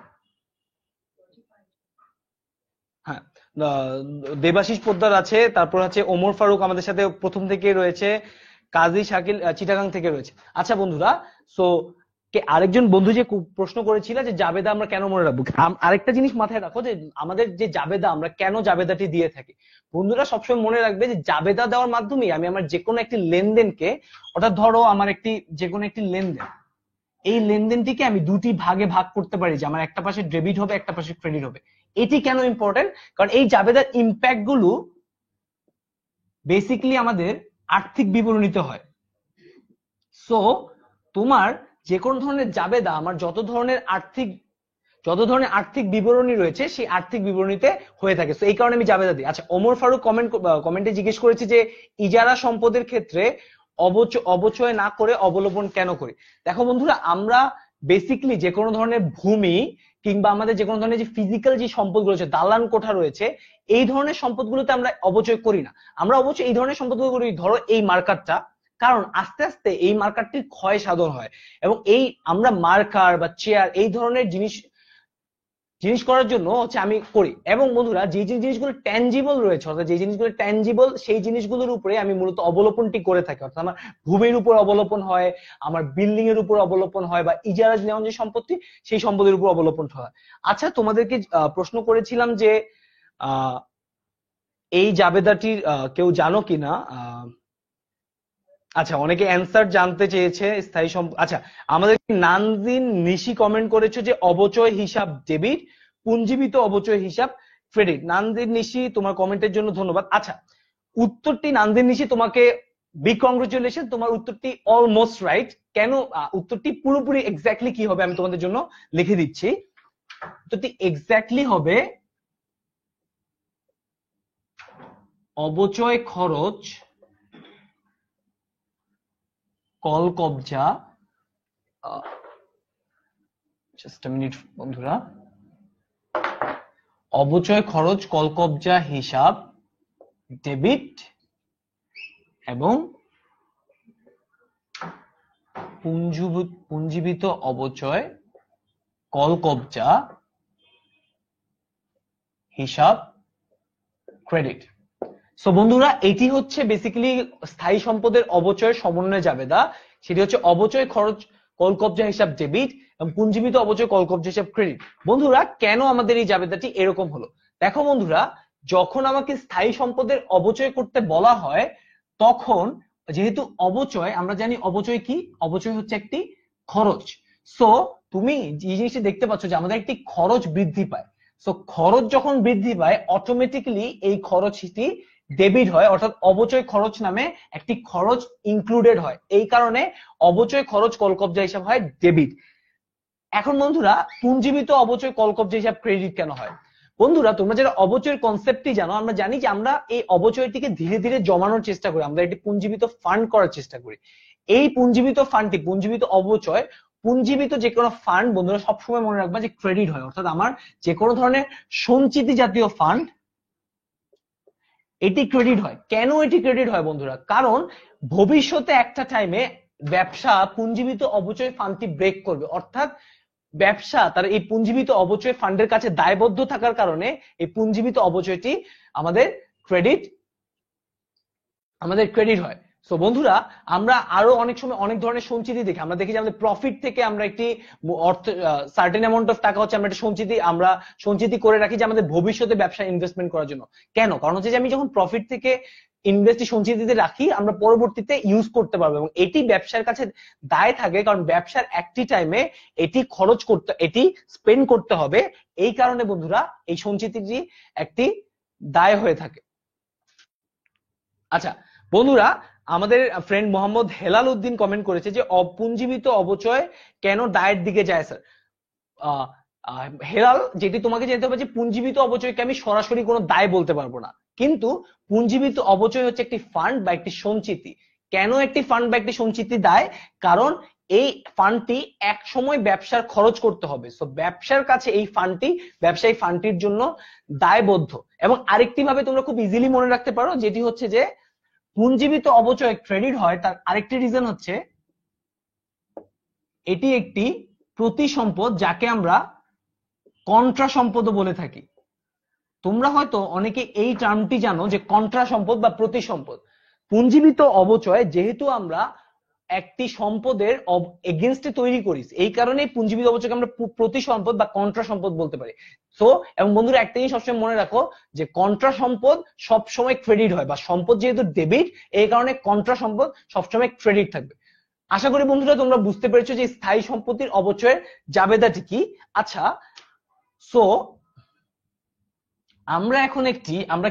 হ্যাঁ, দেবাশিস পোদ্দার আছে, তারপর আছে ওমর ফারুক আমাদের সাথে প্রথম থেকে রয়েছে, কাজী শাকিল চিটাগাং থেকে রয়েছে। আচ্ছা বন্ধুরা, সো আরেকজন বন্ধু যে প্রশ্ন করেছিল যে জাবেদা আমরা কেন মনে রাখবো, আরেকটা জিনিস মাথায় রাখো যে আমাদের যে জাবেদা আমরা কেন জাবেদাটি দিয়ে থাকি। বন্ধুরা সবসময় মনে রাখবে যে জাবেদা দেওয়ার মাধ্যমে আমি আমার যে কোনো একটি লেনদেনকে, অর্থাৎ ধরো আমার যে কোনো একটি লেনদেন, এই লেনদেনটিকে আমি দুটি ভাগে ভাগ করতে পারি যে আমার একটা পাশে ডেবিট হবে একটা পাশে ক্রেডিট হবে। এটি কেন ইম্পর্টেন্ট? কারণ এই জাবেদার ইম্প্যাক্ট গুলো বেসিক্যালি আমাদের আর্থিক বিবরণীতে হয়। সো তোমার যে কোনো ধরনের জাবেদা আমার যত ধরনের আর্থিক বিবরণী রয়েছে সেই আর্থিক বিবরণীতে হয়ে থাকে। তো এই কারণে আমি জাবেদা দিই। আচ্ছা, ওমর ফারুক কমেন্টে জিজ্ঞেস করেছে যে ইজারা সম্পদের ক্ষেত্রে অবচয় না করে অবলোপন কেন করি। দেখো বন্ধুরা, আমরা বেসিক্যালি যে কোনো ধরনের ভূমি কিংবা আমাদের যে কোনো ধরনের যে ফিজিক্যাল যে সম্পদগুলো রয়েছে, দালান কোঠা রয়েছে, এই ধরনের সম্পদগুলোতে আমরা অবচয় করি না। আমরা অবচয় এই ধরনের সম্পদগুলো করি, ধরো এই মার্কারটা, কারণ আস্তে আস্তে এই মার্কারটির ক্ষয় সাধন হয় এবং এই আমরা মার্কার বা চেয়ার এই ধরনের জিনিস করার জন্য হচ্ছে আমি করি। এবং বন্ধুরা যে জিনিসগুলো ট্যানজিবল রয়েছে, অর্থাৎ যে জিনিসগুলো ট্যানজিবল সেই জিনিসগুলোর উপরে আমি মূলত অবলোপনটি করে থাকি। অর্থাৎ আমার ভূমির উপর অবলোপন হয়, আমার বিল্ডিং এর উপর অবলোপন হয়, বা ইজারা নেওয়া যে সম্পত্তি সেই সম্পদের উপর অবলোপন হয়। আচ্ছা, তোমাদেরকে প্রশ্ন করেছিলাম যে এই জাবেদাটির কেউ জানো কিনা। আচ্ছা, অনেকে অ্যান্সার জানতে চেয়েছে স্থায়ী সম্পদ। আচ্ছা, আমাদের নানজিন নিশি কমেন্ট করেছে যে অবচয় হিসাব ডেবিট, পুঞ্জীবিত অবচয় হিসাব ক্রেডিট। নানজিন নিশি তোমার কমেন্টের জন্য ধন্যবাদ। আচ্ছা, উত্তরটি নানজিন নিশি তোমাকে বিগ কংগ্রেচুলেশন, তোমার উত্তরটি অলমোস্ট রাইট। কেন উত্তরটি পুরোপুরি এক্স্যাক্টলি কি হবে আমি তোমাদের জন্য লিখে দিচ্ছি। উত্তরটি এক্স্যাক্টলি হবে অবচয় খরচ কল কবজা, জাস্ট আ মিনিট বন্ধুরা, অবচয় খরচ কল কবজা হিসাব ডেবিট এবং পুঞ্জীবিত অবচয় কল কবজা হিসাব ক্রেডিট। সো বন্ধুরা, এটি হচ্ছে বেসিক্যালি স্থায়ী সম্পদের অবচয়ের সমন্বয় জাবেদা। সেটি হচ্ছে অবচয় খরচ কল কবজা হিসাব ডেবিট এবং পুঞ্জীবিত অবচয় কল কবজা হিসাব ক্রেডিট। বন্ধুরা, কেন আমাদের এই জাবেদাটি এরকম হলো? দেখো বন্ধুরা, যখন আমাকে স্থায়ী সম্পদের অবচয় করতে বলা হয় তখন যেহেতু অবচয়, আমরা জানি অবচয় কি, অবচয় হচ্ছে একটি খরচ। সো তুমি যে জিনিসটি দেখতে পাচ্ছ যে আমাদের একটি খরচ বৃদ্ধি পায়। সো খরচ যখন বৃদ্ধি পায় অটোমেটিক্যালি এই খরচটি ডেবিট হয়, অর্থাৎ অবচয় খরচ নামে একটি খরচ ইনক্লুডেড হয়। এই কারণে অবচয় খরচ কল কবজা হিসাব হয় ডেবিট। এখন বন্ধুরা, পুঞ্জীবিত অবচয় কল কবজা হিসাব ক্রেডিট কেন হয়? বন্ধুরা, তোমরা যারা অবচয়ের কনসেপ্টটি জানো, আমরা জানি যে আমরা এই অবচয়টিকে ধীরে ধীরে জমানোর চেষ্টা করি, আমরা একটি পুঞ্জীবিত ফান্ড করার চেষ্টা করি। এই পুঞ্জীবিত ফান্ডটি, পুঞ্জীবিত অবচয় পুঞ্জীবিত যে কোনো ফান্ড বন্ধুরা সবসময় মনে রাখবা যে ক্রেডিট হয়, অর্থাৎ আমার যে কোনো ধরনের সঞ্চিতি জাতীয় ফান্ড এটি ক্রেডিট হয়। কেন এটি ক্রেডিট হয় বন্ধুরা? কারণ ভবিষ্যতে একটা টাইমে ব্যবসা পুঞ্জীবিত অবচয় ফান্ডটি ব্রেক করবে, অর্থাৎ ব্যবসা তার এই পুঞ্জীবিত অবচয় ফান্ডের কাছে দায়বদ্ধ থাকার কারণে এই পুঞ্জীবিত অবচয়টি আমাদের ক্রেডিট হয়। সো বন্ধুরা আমরা আরো অনেক সময় অনেক ধরনের সঞ্চিতি দেখি, আমরা দেখি যে আমাদের প্রফিট থেকে আমরা একটি অর্থ সার্টেন অ্যামাউন্ট অফ টাকা হচ্ছে আমরা একটা সঞ্চিতি করে রাখি যে আমাদের ভবিষ্যতে ব্যবসায় ইনভেস্টমেন্ট করার জন্য। কেন? কারণ হচ্ছে যে আমি যখন প্রফিট থেকে সঞ্চিতিতে রাখি আমরা পরবর্তীতে ইউজ করতে পারবো, এবং এটি ব্যবসার কাছে দায় থাকে, কারণ ব্যবসার একটি টাইমে এটি স্পেন্ড করতে হবে। এই কারণে বন্ধুরা এই সঞ্চিতিটি একটি দায় হয়ে থাকে। আচ্ছা বন্ধুরা, আমাদের ফ্রেন্ড মোহাম্মদ হেলাল উদ্দিন কমেন্ট করেছে যে অপুঞ্জীবিত অবচয় কেন দায়ের দিকে যায় স্যার। হেলাল, যেটি তোমাকে জানতে হবে যে পুঞ্জীবিত অবচয়কে আমি সরাসরি কোনো দায় বলতে পারবো না, কিন্তু পুঞ্জীবিত অবচয় হচ্ছে একটি ফান্ড বা একটি সঞ্চিতি। কেন একটি ফান্ড বা একটি সঞ্চিতি দায়? কারণ এই ফান্ডটি এক সময় ব্যবসার খরচ করতে হবে, সো ব্যবসার কাছে এই ফান্ডটির জন্য দায়বদ্ধ। এবং আরেকটি ভাবে তোমরা খুব ইজিলি মনে রাখতে পারো, যেটি হচ্ছে যে পুঞ্জীবিত অবচয় ক্রেডিট হয় তার আরেকটি রিজন হচ্ছে এটি একটি প্রতিসম্পদ, যাকে আমরা কন্ট্রা সম্পদও বলে থাকি। তোমরা হয়তো অনেকে এই টার্মটি জানো যে কন্ট্রা সম্পদ বা প্রতিসম্পদ। পুঞ্জীবিত অবচয় যেহেতু আমরা একটি সম্পদের এগেইনস্টে তৈরি করি, এই কারণে পুঞ্জীবিত অবচয়কে আমরা প্রতিসম্পদ বা কন্ট্রা সম্পদ বলতে পারি। সো এবং বন্ধুরা একটা জিনিস সবসময় মনে রাখো যে কন্ট্রা সম্পদ সবসময় ক্রেডিট হয়, বা সম্পদ যেহেতু ডেবিট এই কারণে কন্ট্রা সম্পদ সবসময় ক্রেডিট থাকবে। আশা করি বন্ধুরা তোমরা বুঝতে পেরেছো যে স্থায়ী সম্পত্তির অবচয়ের জাবেদাটি কি। আচ্ছা, সো আমরা এখন আমরা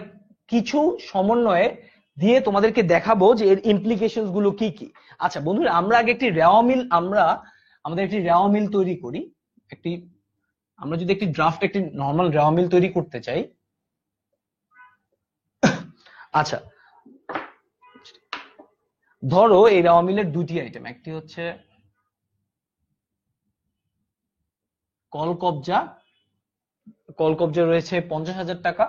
কিছু সমন্বয়ে দিয়ে তোমাদেরকে দেখাবো যে এর ইমপ্লিকেশনস গুলো কি কি। আচ্ছা বন্ধুরা, আমরা আগে আমাদের একটি রেওয়া মিল তৈরি করি। আমরা যদি একটি নর্মাল রেওয়া মিল তৈরি করতে চাই, আচ্ছা ধরো এই রেওয়া মিলের দুটি আইটেম, একটি হচ্ছে কলকবজা রয়েছে 50,000 টাকা,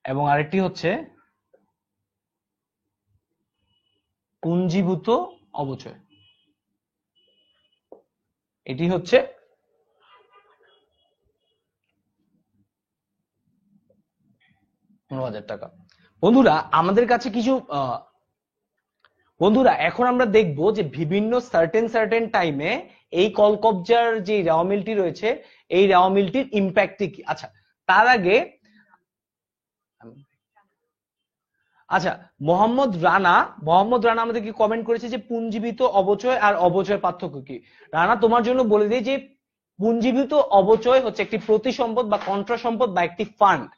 এবং আরেকটি হচ্ছে পুঞ্জীভূত অবচয়, এটি হচ্ছে 15,000 টাকা। বন্ধুরা আমাদের কাছে কিছু বন্ধুরা এখন আমরা দেখবো যে বিভিন্ন সার্টেন টাইমে এই কলকবজার যে রেওয়া মিলটি রয়েছে এই রেওয়া মিলটির ইম্প্যাক্ট কি। আচ্ছা তার আগে মোহাম্মদ রানা আমাদেরকে কমেন্ট করেছে যে পুঞ্জীবিত অবচয় আর অবচয়ের পার্থক্য কি। রানা, তোমার জন্য বলে দিই যে পুঞ্জীবিত অবচয় হচ্ছে একটি প্রতিসম্পদ বা কন্ট্রা সম্পদ বা একটি ফান্ড,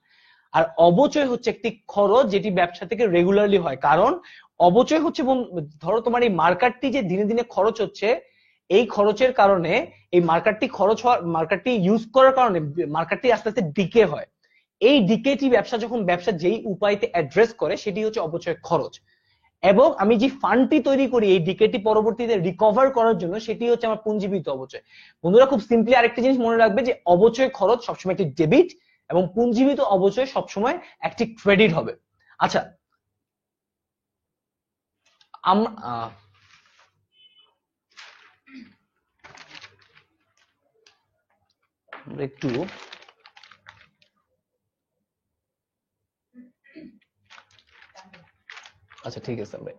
আর অবচয় হচ্ছে একটি খরচ যেটি ব্যবসা থেকে রেগুলারলি হয়। কারণ অবচয় হচ্ছে ধরো তোমার এই মার্কেটটি যে দিনে দিনে খরচ হচ্ছে, এই খরচের কারণে এই মার্কেটটি ইউজ করার কারণে মার্কেটটি আস্তে আস্তে ডিকে হয়। এই ডিকেটি ব্যবসা যেই উপায়তে অ্যাড্রেস করে সেটি হচ্ছে অবচয় খরচ, এবং আমি যে ফান্ডটি তৈরি করি এই ডিকেটি পরবর্তীতে রিকভার করার জন্য সেটি হচ্ছে আমার পুঞ্জীবিত অবচয়। বন্ধুরা খুব সিম্পলি আরেকটা জিনিস মনে রাখবে যে অবচয় খরচ সবসময় একটি ডেবিট এবং পুঞ্জীবিত অবচয় সবসময় একটি ক্রেডিট হবে। আচ্ছা আমরা একটু আচ্ছা ঠিক আছে আমরা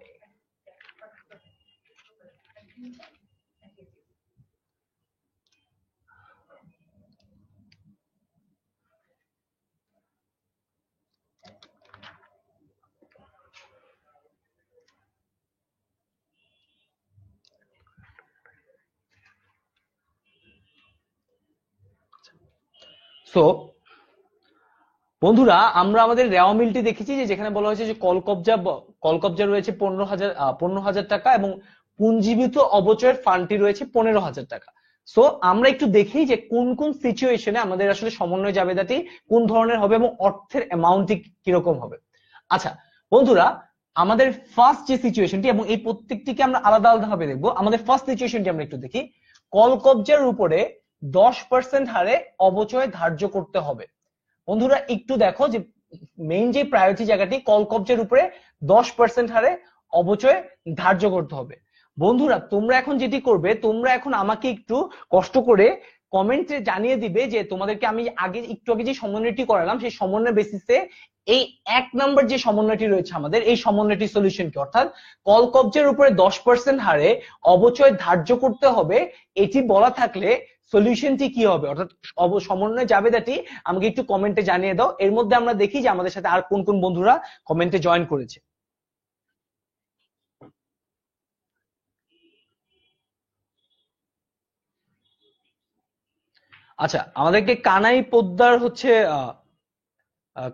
সো বন্ধুরা আমরা আমাদের রেওয়া মিলটি দেখেছি যে যেখানে বলা হয়েছে যে কলকবজা রয়েছে 15,000 টাকা এবং পুঞ্জীবিত অবচয়ের ফান্ডটি রয়েছে 15,000 টাকা। সো আমরা একটু দেখি যে কোন কোন সিচুয়েশনে আমাদের আসলে সমন্বয় জাবেদাটি কোন ধরনের হবে এবং অর্থের অ্যামাউন্টটি কিরকম হবে। আচ্ছা বন্ধুরা, আমাদের ফার্স্ট যে সিচুয়েশনটি, এবং এই প্রত্যেকটিকে আমরা আলাদা আলাদা ভাবে দেখবো। আমাদের ফার্স্ট সিচুয়েশনটি আমরা একটু দেখি। কল কবজার উপরে 10% হারে অবচয় ধার্য করতে হবে। বন্ধুরা একটু দেখো যে মেইন যে প্রায়োরিটি জায়গাটি, কল কবজার উপরে 10% হারে অবচয় ধার্য করতে হবে। বন্ধুরা তোমরা এখন যেটি করবে, তোমরা এখন আমাকে একটু কষ্ট করে কমেন্টে জানিয়ে দিবে যে তোমাদেরকে আমি একটু আগে যে সমন্বয়টি করালাম সেই সমন্বয় বেসিসে এই 1 নম্বর যে সমন্বয়টি রয়েছে আমাদের, এই সমন্বয়টি সলিউশন কি, অর্থাৎ কল কবজার উপরে 10% হারে অবচয় ধার্য করতে হবে, এটি বলা থাকলে সলিউশনটি কি হবে, অর্থাৎ সমন্বয় জাবেদাটি আমাকে একটু কমেন্টে জানিয়ে দাও। এর মধ্যে আমরা দেখি যে আমাদের সাথে আর কোন কোন বন্ধুরা কমেন্টে জয়েন করেছে। আচ্ছা, আমাদেরকে কানাই পোদ্দার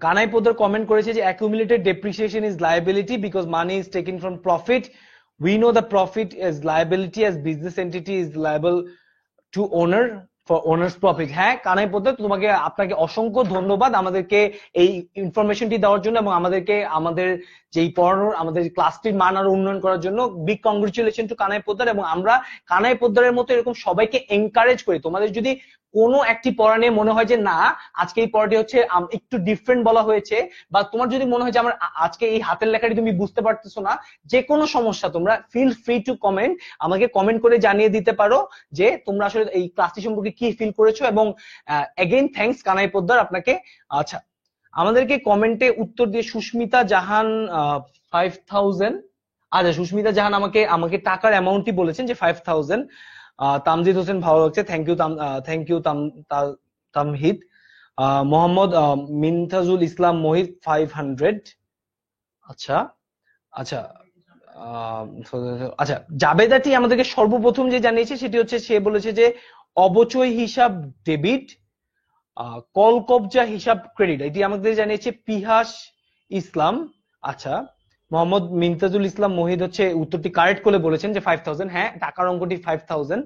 কানাই পোদ্দার কমেন্ট করেছে যে accumulated depreciation is liability because money is taken from profit. We know the profit is liability as business entity is liable to owner for owner's profit. হ্যাঁ কানাই পোদ্দার, আপনাকে অসংখ্য ধন্যবাদ আমাদেরকে এই ইনফরমেশনটি দেওয়ার জন্য এবং আমাদেরকে আমাদের যেই পড়ানোর আমাদের ক্লাসটির মান আরো উন্নয়ন করার জন্য big congratulation two Kanai Poddar. এবং আমরা কানাই পোদ্দারের মতো এরকম সবাইকে এনকারেজ করি, তোমাদের যদি কোনো একটি পড়া নিয়ে মনে হয় যে না আজকে এই পড়াটি হচ্ছে একটু ডিফারেন্ট বলা হয়েছে, বা তোমার যদি মনে হয় যে আমার আজকে এই হাতের লেখাটি তুমি বুঝতে পারতেছো না, যে কোনো সমস্যা তোমরা ফিল ফ্রি টু কমেন্ট, আমাকে কমেন্ট করে জানিয়ে দিতে পারো যে তোমরা আসলে এই ক্লাসটি সম্পর্কে কি ফিল করেছো। এবং এগেইন থ্যাঙ্কস কানাই পোদ্দার আপনাকে। আচ্ছা, আমাদেরকে কমেন্টে উত্তর দিয়ে সুস্মিতা জাহান 5000, আচ্ছা সুস্মিতা জাহান আমাকে টাকার অ্যামাউন্টটি বলেছেন যে 5000। তামজিদ হোসেন ভালো লাগছে, থ্যাংক ইউ তামহিদ। মোহাম্মদ মিনতাজুল ইসলাম মোহিত 500। আচ্ছা আচ্ছা আচ্ছা, জাবেদাটি আমাদেরকে সর্বপ্রথম যে জানিয়েছে সেটি হচ্ছে, সে বলেছে যে অবচয় হিসাব ডেবিট, কল কবজা হিসাব ক্রেডিট, এটি আমাদের জানিয়েছে পিহাস ইসলাম। আচ্ছা, মোহাম্মদ মিনতাজুল ইসলাম মোহিত হচ্ছে উত্তরটি কারেক্ট করে বলেছেন যে 5000। হ্যাঁ টাকার অঙ্কটি 5000।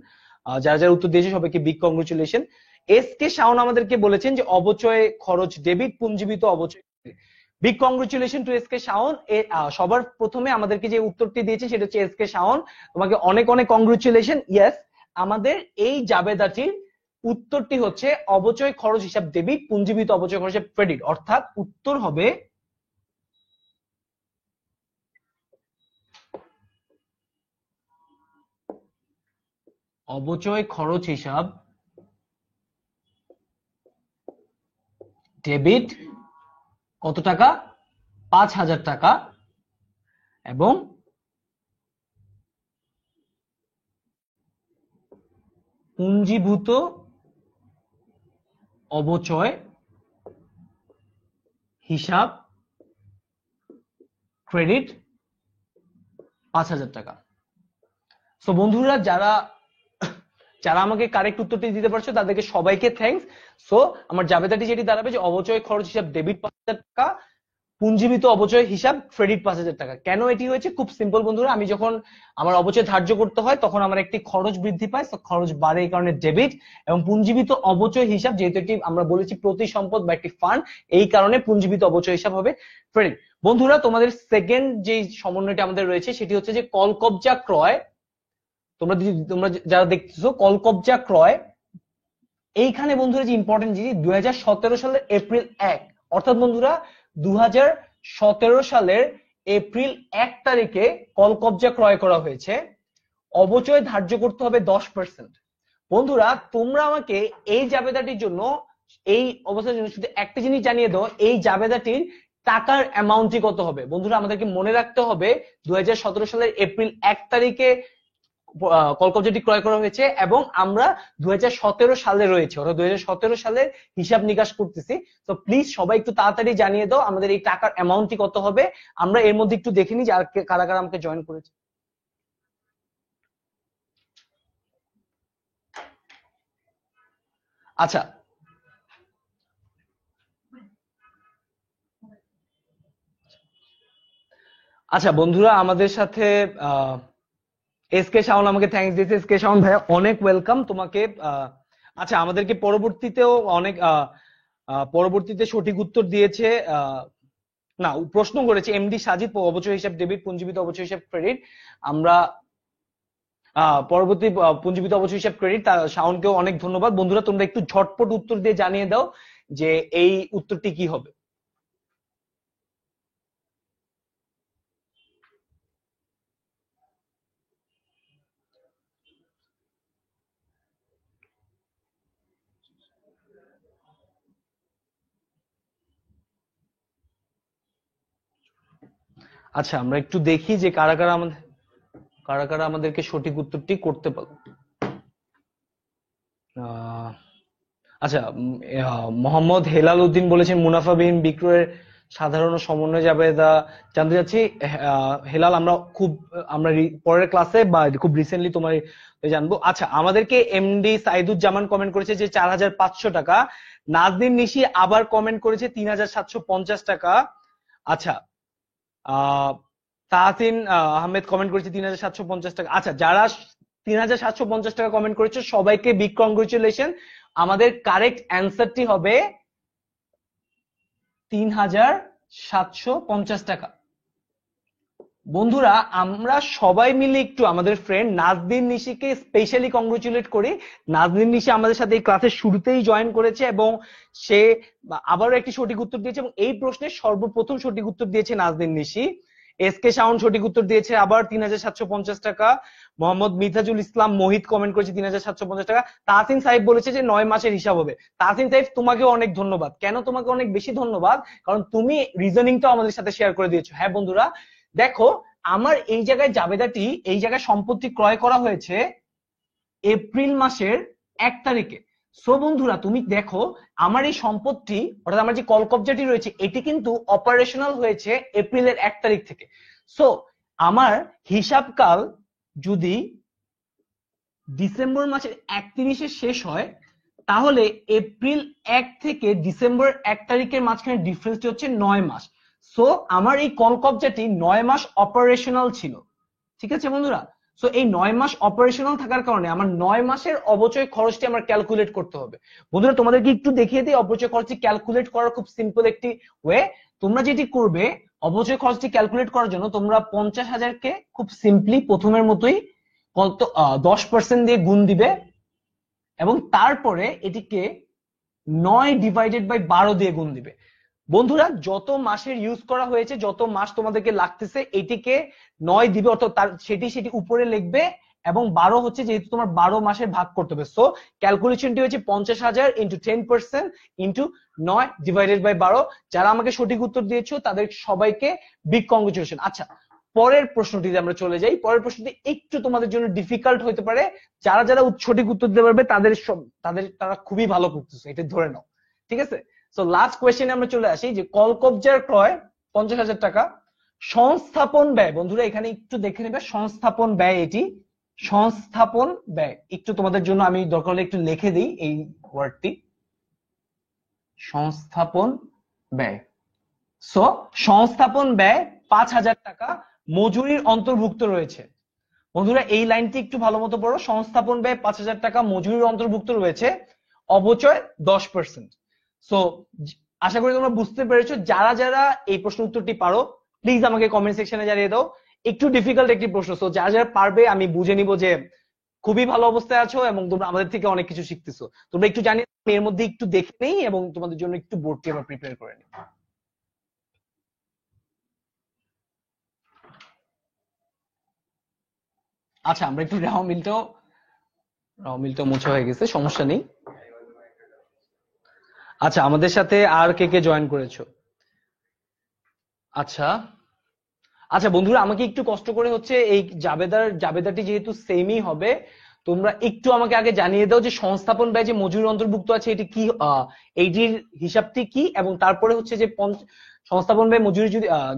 যারা যারা উত্তর দিয়েছে সবাইকে big congratulation. S K Shaon আমাদেরকে বলেছেন যে অবচয় খরচ ডেবিট, পুঞ্জীবিত অবচয়। Big congratulation two S K Shaon. সবার প্রথমে আমাদেরকে যে উত্তরটি দিয়েছে সেটা হচ্ছে এস কে শাওন, তোমাকে অনেক অনেক কংগ্রেচুলেশন। ইয়েস, আমাদের এই জাবেদাটির উত্তরটি হচ্ছে অবচয় খরচ হিসাব ডেবিট, পুঞ্জীবিত অবচয় খরচ হিসাব ক্রেডিট, অর্থাৎ উত্তর হবে অবচয় খরচ হিসাব ডেবিট কত টাকা, 5000 টাকা, এবং পুঞ্জীভূত অবচয় হিসাব ক্রেডিট 5000 টাকা। সো বন্ধুরা যারা আমাকে কারেক্ট উত্তরটি দিতে পারছো তাদেরকে সবাইকে থ্যাঙ্কস। সো আমার জাবেদাটি যেটি দাঁড়াবে যে অবচয় খরচ হিসাব ডেবিট 5000 টাকা, পুঞ্জীবিত অবচয় হিসাব ক্রেডিট 5000 টাকা। কেন এটি হয়েছে? খুব সিম্পল বন্ধুরা, আমি যখন আমার অবচয় ধার্য করতে হয় তখন আমার একটি খরচ বৃদ্ধি পায়, খরচ বাড়ে, এই কারণে ডেবিট। এবং পুঞ্জীবিত অবচয় হিসাব যেহেতু এটি আমরা বলেছি প্রতি সম্পদ বা একটি ফান্ড, এই কারণে পুঞ্জীবিত অবচয় হিসাব হবে ক্রেডিট। বন্ধুরা তোমাদের সেকেন্ড যে সমন্বয়টি আমাদের রয়েছে সেটি হচ্ছে যে কল কবজা ক্রয়। তোমরা যারা দেখতেছো কল কবজা ক্রয়, এইখানে বন্ধুরা যে ইম্পর্টেন্ট জিনিস, 2017 সালের এপ্রিল 1, অর্থাৎ বন্ধুরা 2017 সালের এপ্রিল 1 তারিখে কল কবজা ক্রয় করা হয়েছে। অবচয় ধার্য করতে হবে 10%। বন্ধুরা তোমরা আমাকে এই জাবেদাটির জন্য, এই অবস্থার জন্য শুধু একটা জিনিস জানিয়ে দাও, এই জাবেদাটির টাকার অ্যামাউন্টটি কত হবে। বন্ধুরা আমাদেরকে মনে রাখতে হবে 2017 সালের এপ্রিল 1 তারিখে কল কবজাটি ক্রয় করা হয়েছে এবং আমরা 2017 সালে রয়েছে, অর্থাৎ 2017 সালের হিসাব নিকাশ করতেছি। তো প্লিজ সবাই একটু তাড়াতাড়ি জানিয়ে দাও আমাদের এই টাকার অ্যামাউন্টটি কত হবে। আমরা এর মধ্যে একটু দেখে নিই যে আর কারা কারা আমাকে জয়েন করেছে। আচ্ছা আচ্ছা বন্ধুরা আমাদের সাথে এস কে শাওন আমাকে থ্যাঙ্কস দিয়েছে। এস কে শাওন ভাইয়া অনেক ওয়েলকাম তোমাকে। আচ্ছা আমাদেরকে পরবর্তীতে সঠিক উত্তর দিয়েছে না, প্রশ্ন করেছে এমডি সাজিদ অবচয় হিসাব ডেবিট, পুঞ্জীবিত অবচয় হিসাব ক্রেডিট। আমরা পরবর্তী পুঞ্জীবিত অবচয় হিসাব ক্রেডিট। শাওনকেও অনেক ধন্যবাদ। বন্ধুরা তোমরা একটু ঝটপট উত্তর দিয়ে জানিয়ে দাও যে এই উত্তরটি কি হবে। আচ্ছা আমরা একটু দেখি যে কারা কারা আমাদেরকে সঠিক উত্তরটি করতে পারবে। আচ্ছা, মোহাম্মদ হেলাল উদ্দিন বলেছেন মুনাফাবিহীন বিক্রয়ের সাধারণ সমন্বয় জাবেদা। জানতে চাচ্ছি হেলাল, আমরা পরের ক্লাসে বা খুব রিসেন্টলি তোমার জানবো। আচ্ছা, আমাদেরকে এমডি সাইদুজ্জামান কমেন্ট করেছে যে 4,500 টাকা। নাজনীন নিশি আবার কমেন্ট করেছে 3,750 টাকা। আচ্ছা, তাহসিন আহমেদ কমেন্ট করেছে 3,750 টাকা। আচ্ছা, যারা 3,750 টাকা কমেন্ট করেছে সবাইকে বিগ কংগ্রেচুলেশন। আমাদের কারেক্ট অ্যান্সারটি হবে 3,750 টাকা। বন্ধুরা আমরা সবাই মিলে একটু আমাদের ফ্রেন্ড নাজনীন নিশিকে স্পেশালি কংগ্রেচুলেট করি। নাজনীন নিশি আমাদের সাথে এই ক্লাসের শুরুতেই জয়েন করেছে এবং সে আবারও একটি সঠিক উত্তর দিয়েছে এবং এই প্রশ্নের সর্বপ্রথম সঠিক উত্তর দিয়েছে নাজনীন নিশি। এসকে শাওন সঠিক উত্তর দিয়েছে আবার 3,750 টাকা। মোহাম্মদ মিথাজুল ইসলাম মোহিত কমেন্ট করেছে 3,750 টাকা। তাহসিন সাহেব বলেছে যে 9 মাসের হিসাব হবে। তাহসিন সাহেব তোমাকেও অনেক ধন্যবাদ। কেন তোমাকে অনেক বেশি ধন্যবাদ? কারণ তুমি রিজনিংটাও আমাদের সাথে শেয়ার করে দিয়েছো। হ্যাঁ বন্ধুরা দেখো, আমার এই জায়গায় জাবেদাটি, এই জায়গায় সম্পত্তি ক্রয় করা হয়েছে এপ্রিল মাসের 1 তারিখে। সো বন্ধুরা তুমি দেখো আমার এই সম্পত্তি অর্থাৎ আমার যে কল কবজাটি রয়েছে এটি কিন্তু অপারেশনাল হয়েছে এপ্রিলের 1 তারিখ থেকে। সো আমার হিসাবকাল যদি ডিসেম্বর মাসের 31-এ শেষ হয় তাহলে এপ্রিল 1 থেকে ডিসেম্বর 1 তারিখের মাঝখানে ডিফারেন্সটি হচ্ছে 9 মাস। সো আমার এই কল কবজাটি 9 মাস অপারেশনাল ছিল। ঠিক আছে বন্ধুরা? সো এই 9 মাস অপারেশনাল থাকার কারণে আমার 9 মাসের অবচয় খরচটি আমার ক্যালকুলেট করতে হবে। বন্ধুরা তোমাদেরকে একটু দেখিয়ে দিই অবচয় খরচটি ক্যালকুলেট করার খুব সিম্পল একটি ওয়ে। তোমরা যেটি করবে অবচয় খরচটি ক্যালকুলেট করার জন্য তোমরা 50,000কে খুব সিম্পলি প্রথমের মতোই 10% দিয়ে গুণ দিবে এবং তারপরে এটিকে 9/12 দিয়ে গুণ দিবে। বন্ধুরা যত মাসের ইউজ করা হয়েছে, যত মাস তোমাদেরকে লাগতেছে এটিকে 9 দিবে, অর্থাৎ সেটি উপরে লিখবে এবং 12 হচ্ছে যেহেতু তোমার 12 মাসের ভাগ করতে হবে। সো ক্যালকুলেশনটি হচ্ছে 50,000 ইন্টু 10% ইন্টু 9/12। যারা আমাকে সঠিক উত্তর দিয়েছো তাদের সবাইকে বিগ কংগ্রেচুলেশন। আচ্ছা পরের প্রশ্নটিতে আমরা চলে যাই। পরের প্রশ্নটি একটু তোমাদের জন্য ডিফিকাল্ট হতে পারে। যারা সঠিক উত্তর দিতে পারবে তারা খুবই ভালো করতেছে, এটা ধরে নাও। ঠিক আছে? সো লাস্ট কোয়েশ্চেনে আমরা চলে আসি যে কল কবজার ক্রয় 50,000 টাকা। সংস্থাপন ব্যয়, বন্ধুরা এখানে একটু দেখে নেবে সংস্থাপন ব্যয়, এটি সংস্থাপন ব্যয়। একটু তোমাদের জন্য আমি দরকার হলে একটু লিখে দিই এই ওয়ার্ডটি, সংস্থাপন ব্যয়। সো সংস্থাপন ব্যয় 5,000 টাকা মজুরির অন্তর্ভুক্ত রয়েছে। বন্ধুরা এই লাইনটি একটু ভালো মতো পড়ো। সংস্থাপন ব্যয় 5,000 টাকা মজুরির অন্তর্ভুক্ত রয়েছে, অবচয় 10%। সো আশা করি তোমরা বুঝতে পেরেছো। যারা এই প্রশ্ন উত্তরটি পারো প্লিজ আমাকে কমেন্ট সেকশনে জানিয়ে দাও। একটু ডিফিকাল্ট একটি প্রশ্ন, সো যারা পারবে আমি বুঝে নিব যে খুবই ভালো অবস্থায় আছো এবং তোমরা আমাদের থেকে অনেক কিছু শিখতেছো। তোমরা একটু জানিয়ে এর মধ্যে একটু দেখে নেই এবং তোমাদের জন্য একটু বোর্ডটি আবার প্রিপেয়ার করে নিই। আচ্ছা আমরা একটু রাও মিলটাও মোছা হয়ে গেছে, সমস্যা নেই। আচ্ছা আমাদের সাথে আর কে জয়েন করেছো? আচ্ছা বন্ধুরা আমাকে একটু কষ্ট করে হচ্ছে এই জাবেদাটি যেহেতু সেমই হবে তোমরা একটু আমাকে আগে জানিয়ে দাও যে সংস্থাপন ব্যয় যে মজুরি অন্তর্ভুক্ত আছে এটি কি, এইটির হিসাবটি কি, এবং তারপরে হচ্ছে যে সংস্থাপন ব্যয় মজুরি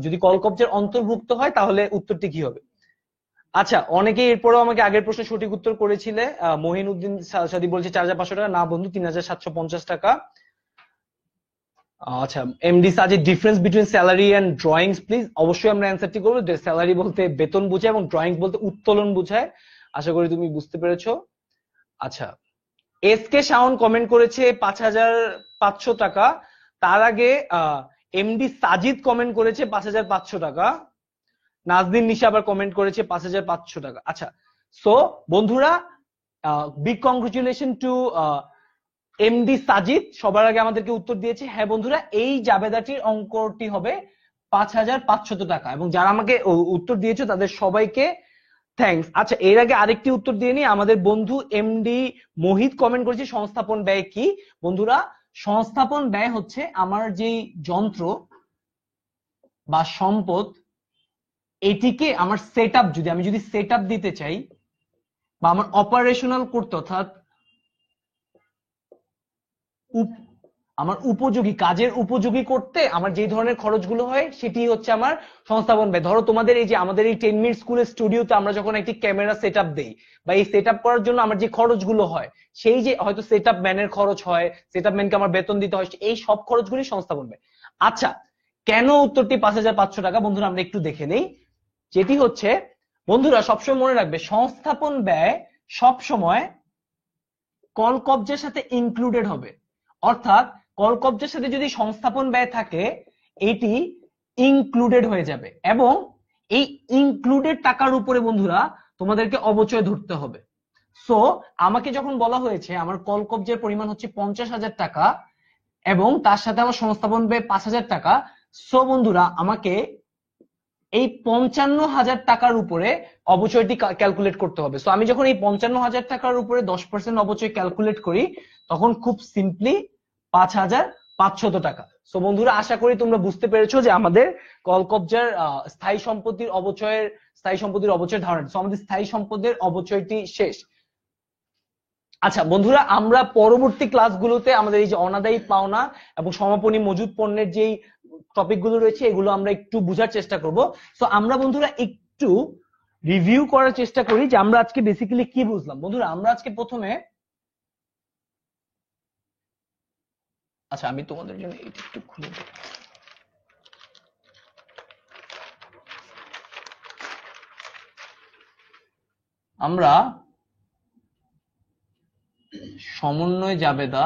যদি কল কবজার অন্তর্ভুক্ত হয় তাহলে উত্তরটি কি হবে। আচ্ছা অনেকে এরপরেও আমাকে আগের প্রশ্নে সঠিক উত্তর করেছিলে। মহিনুদ্দিন সাদি বলছে 4,500 টাকা। না বন্ধু 3,750 টাকা। আচ্ছা MD Saji difference between salary and drawings please. অবশ্যই আমরা অ্যান্সারটি করবো। স্যালারি বলতে বেতন বোঝায় এবং ড্রয়িংস বলতে উত্তোলন বোঝায়। আশা করি তুমি বুঝতে পেরেছো। আচ্ছা এসকে শাওন কমেন্ট করেছে 5,500 টাকা। তার আগে এমডি সাজিদ কমেন্ট করেছে 5,500 টাকা, নাজদিন নিশা আবার কমেন্ট করেছে 5,500 টাকা। আচ্ছা, সো বন্ধুরা big congratulation two MD Sajid, সবার আগে আমাদেরকে উত্তর দিয়েছে। হ্যাঁ বন্ধুরা, এই জাবেদাটির অঙ্কটি হবে 5,500 টাকা, এবং যারা আমাকে উত্তর দিয়েছো তাদের সবাইকে থ্যাঙ্কস। আচ্ছা, এর আগে আরেকটি উত্তর দিয়ে নি, আমাদের বন্ধু এমডি মোহিত কমেন্ট করেছে সংস্থাপন ব্যয় কি। বন্ধুরা, সংস্থাপন ব্যয় হচ্ছে আমার যেই যন্ত্র বা সম্পদ, এটিকে আমার সেটআপ, যদি আমি সেটআপ দিতে চাই বা আমার অপারেশনাল করতে, অর্থাৎ আমার উপযোগী, কাজের উপযোগী করতে আমার যে ধরনের খরচগুলো হয় সেটি হচ্ছে আমার সংস্থাপন ব্যয়। ধরো তোমাদের এই যে আমাদের এই 10 মিনিট স্কুলের স্টুডিওতে আমরা যখন একটি ক্যামেরা সেটআপ দেই, বা এই সেটআপ করার জন্য আমার যে খরচগুলো হয়, সেই যে হয়তো সেটআপ ম্যানের খরচ হয়, সেটআপ ম্যানকে আমার বেতন দিতে হয়, এই সব খরচগুলি সংস্থাপন ব্যয়। আচ্ছা, কেন উত্তরটি 5,500 টাকা বন্ধুরা আমরা একটু দেখে নেই। যেটি হচ্ছে বন্ধুরা, সবসময় মনে রাখবে সংস্থাপন ব্যয় সবসময় কল কবজের সাথে ইনক্লুডেড হবে, অর্থাৎ কল কবজের সাথে যদি সংস্থাপন ব্যয় থাকে এটি ইনক্লুডেড হয়ে যাবে, এবং এই ইনক্লুডেড টাকার উপরে বন্ধুরা তোমাদেরকে অবচয় ধরতে হবে। সো আমাকে যখন বলা হয়েছে আমার কল কবজের পরিমাণ হচ্ছে 50,000 টাকা এবং তার সাথে আমার সংস্থাপন ব্যয় 5,000 টাকা, সো বন্ধুরা আমাকে এই 55,000 টাকার উপরে অবচয়টি ক্যালকুলেট করতে হবে। সো আমি যখন এই 55,000 টাকার উপরে 10% অবচয় ক্যালকুলেট করি, তখন খুব সিম্পলি 5,500 টাকা। সো বন্ধুরা, আশা করি তোমরা বুঝতে পেরেছো যে আমাদের কল কবজার স্থায়ী সম্পত্তির অবচয়ের ধারণা। সো আমাদের স্থায়ী সম্পদের অবচয়টি শেষ। আচ্ছা বন্ধুরা, আমরা পরবর্তী ক্লাসগুলোতে আমাদের এই যে অনাদায়ী পাওনা এবং সমাপনী মজুদ পণ্যের যেই টপিক গুলো রয়েছে এগুলো আমরা একটু বোঝার চেষ্টা করব। সো আমরা বন্ধুরা একটু রিভিউ করার চেষ্টা করি যে আমরা আজকে বেসিক্যালি কি বুঝলাম। বন্ধুরা, আমরা আজকে প্রথমে, আচ্ছা আমি তোমাদের জন্য এটা একটু খুলে দিই। আমরা সমন্বয় জাবেদা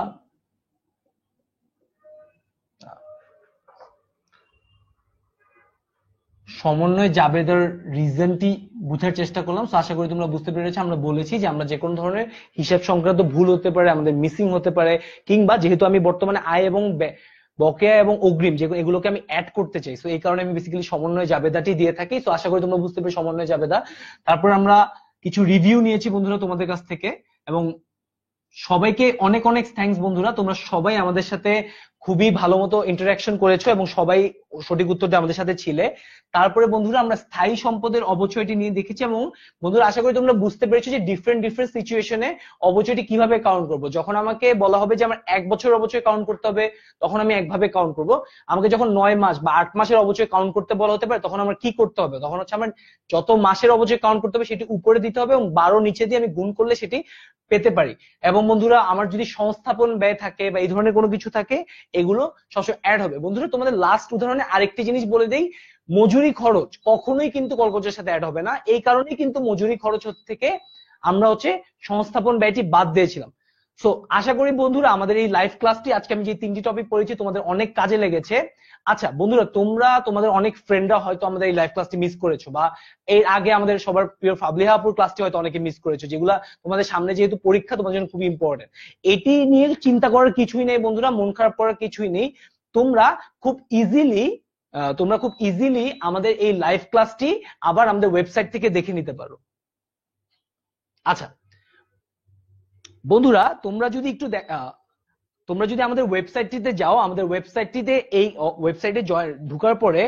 জাবেদার রিজনটি বুঝার চেষ্টা করলাম। তো আশা করি তোমরা বুঝতে পেরেছো। আমরা বলেছি যে আমরা যে কোনো ধরনের হিসাব সংক্রান্ত ভুল হতে পারে, আমাদের মিসিং হতে পারে, কিংবা যেহেতু আমি বর্তমানে আয় এবং বকেয়া এবং অগ্রিম এগুলোকে আমি অ্যাড করতে চাই, সো এই কারণে আমি বেসিক্যালি সমন্বয় জাবেদাটি দিয়ে থাকি। তো আশা করি তোমরা বুঝতে পেরেছো সমন্বয় জাবেদা। তারপর আমরা কিছু রিভিউ নিয়েছি বন্ধুরা তোমাদের কাছ থেকে, এবং সবাইকে অনেক অনেক থ্যাঙ্কস বন্ধুরা, তোমরা সবাই আমাদের সাথে খুবই ভালো মতো ইন্টারাকশন করেছো এবং সবাই সঠিক উত্তর দিয়ে আমাদের সাথে ছিলে। তারপরে বন্ধুরা আমরা স্থায়ী সম্পদের অবচয়টি নিয়ে দেখেছি, এবং বন্ধুরা আশা করি তোমরা বুঝতে পেরেছো যে ডিফারেন্ট সিচুয়েশনে অবচয়টি কিভাবে কাউন্ট করব। যখন আমাকে বলা হবে যে আমার 1 বছর অবচয় কাউন্ট করতে হবে, তখন আমি একভাবে কাউন্ট করব। আমাকে যখন 9 মাস বা 8 মাসের অবচয় কাউন্ট করতে বলা হতে পারে, তখন আমার কি করতে হবে, তখন হচ্ছে আমার যত মাসের অবচয় কাউন্ট করতে হবে সেটি উপরে দিতে হবে এবং 12 নিচে দিয়ে আমি গুণ করলে সেটি পেতে পারি। এবং বন্ধুরা আমার যদি সংস্থাপন ব্যয় থাকে বা এই ধরনের কোনো কিছু থাকে, এগুলো সবসময় অ্যাড হবে। বন্ধুরা তোমাদের লাস্ট উদাহরণে আরেকটি জিনিস বলে দেই, মজুরি খরচ কখনোই কিন্তু কলকবজের সাথে অ্যাড হবে না। এই কারণেই কিন্তু মজুরি খরচ থেকে আমরা হচ্ছে সংস্থাপন ব্যয়টি বাদ দিয়েছিলাম। সো আশা করি বন্ধুরা আমাদের এই লাইভ ক্লাসটি, আজকে আমি যে 3টি টপিক পড়েছি, তোমাদের অনেক কাজে লেগেছে। আচ্ছা বন্ধুরা, তোমাদের অনেক ফ্রেন্ডরা হয়তো আমাদের এই লাইভ ক্লাসটি মিস করেছো, বা এর আগে আমাদের সবার প্রিয় ফাবলিহা আপুর ক্লাসটি হয়তো অনেকে মিস করেছো, যেগুলা তোমাদের সামনে যেহেতু পরীক্ষা তোমাদের জন্য খুব ইম্পর্টেন্ট। এটি নিয়ে চিন্তা করার কিছুই নেই বন্ধুরা, মন খারাপ করার কিছুই নেই। তোমরা খুব ইজিলি আমাদের এই লাইভ ক্লাসটি আবার আমাদের ওয়েবসাইট থেকে দেখে নিতে পারো। আচ্ছা বন্ধুরা, তোমরা যদি আমাদের ওয়েবসাইটটিতে যাও, আমাদের ওয়েবসাইটটিতে এই ওয়েবসাইটে ঢোকার পরে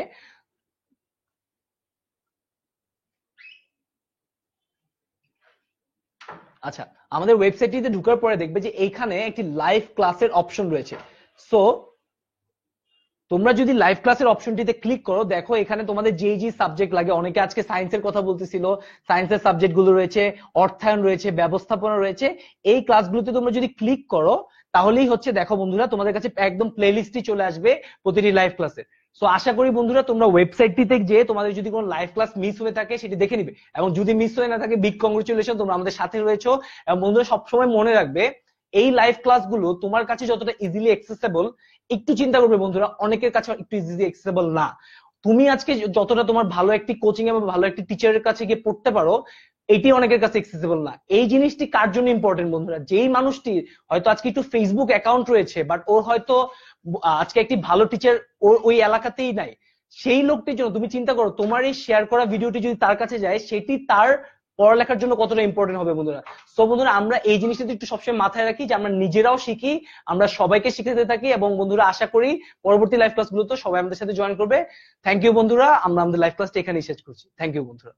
আচ্ছা আমাদের ওয়েবসাইটটিতে ঢোকার পরে দেখবে যে এইখানে একটি লাইভ ক্লাসের অপশন রয়েছে। সো তোমরা যদি লাইভ ক্লাসের অপশনটিতে ক্লিক করো, দেখো এখানে তোমাদের যে সাবজেক্ট লাগে, অনেকে আজকে সায়েন্সের কথা বলতেছিল, সায়েন্সের সাবজেক্ট গুলো রয়েছে, অর্থায়ন রয়েছে, ব্যবস্থাপনা রয়েছে। এই ক্লাসগুলোতে তোমরা যদি ক্লিক করো তাহলেই হচ্ছে দেখো বন্ধুরা তোমাদের কাছে একদম প্লেলিস্টই চলে আসবে প্রতিটি লাইভ ক্লাসের। সো আশা করি বন্ধুরা তোমরা ওয়েবসাইটটিতে গিয়ে তোমাদের যদি কোনো লাইভ ক্লাস মিস হয়ে থাকে সেটি দেখে নিবে, এবং যদি মিস হয়ে না থাকে বিগ কংগ্রেচুলেশন, তোমরা আমাদের সাথে রয়েছো। এবং বন্ধুরা সবসময় মনে রাখবে এই লাইভ ক্লাসগুলো তোমার কাছে যতটা ইজিলি অ্যাক্সেসেবল, একটু চিন্তা করবে বন্ধুরা, অনেকের কাছে একটু ইজিলি অ্যাক্সেসেবল না। তুমি আজকে যতটা তোমার ভালো একটি কোচিং এবং ভালো একটি টিচারের কাছে গিয়ে পড়তে পারো, এটি অনেকের কাছে অ্যাক্সেসিবল না। এই জিনিসটি কার জন্য ইম্পর্টেন্ট বন্ধুরা? যেই মানুষটি হয়তো আজকে একটু ফেসবুক অ্যাকাউন্ট রয়েছে, বাট ওর হয়তো আজকে একটি ভালো টিচার ওর ওই এলাকাতেই নাই, সেই লোকটির জন্য তুমি চিন্তা করো, তোমার এই শেয়ার করা ভিডিওটি যদি তার কাছে যায়, সেটি তার পড়ালেখার জন্য কতটা ইম্পর্টেন্ট হবে বন্ধুরা। সো বন্ধুরা, আমরা এই জিনিসটা একটু সবসময় মাথায় রাখি যে আমরা নিজেরাও শিখি, আমরা সবাইকে শিখাতে থাকি, এবং বন্ধুরা আশা করি পরবর্তী লাইভ ক্লাসগুলোতে সবাই আমাদের সাথে জয়েন করবে। থ্যাংক ইউ বন্ধুরা, আমরা আমাদের লাইভ ক্লাসটা এখানেই শেষ করছি। থ্যাংক ইউ বন্ধুরা।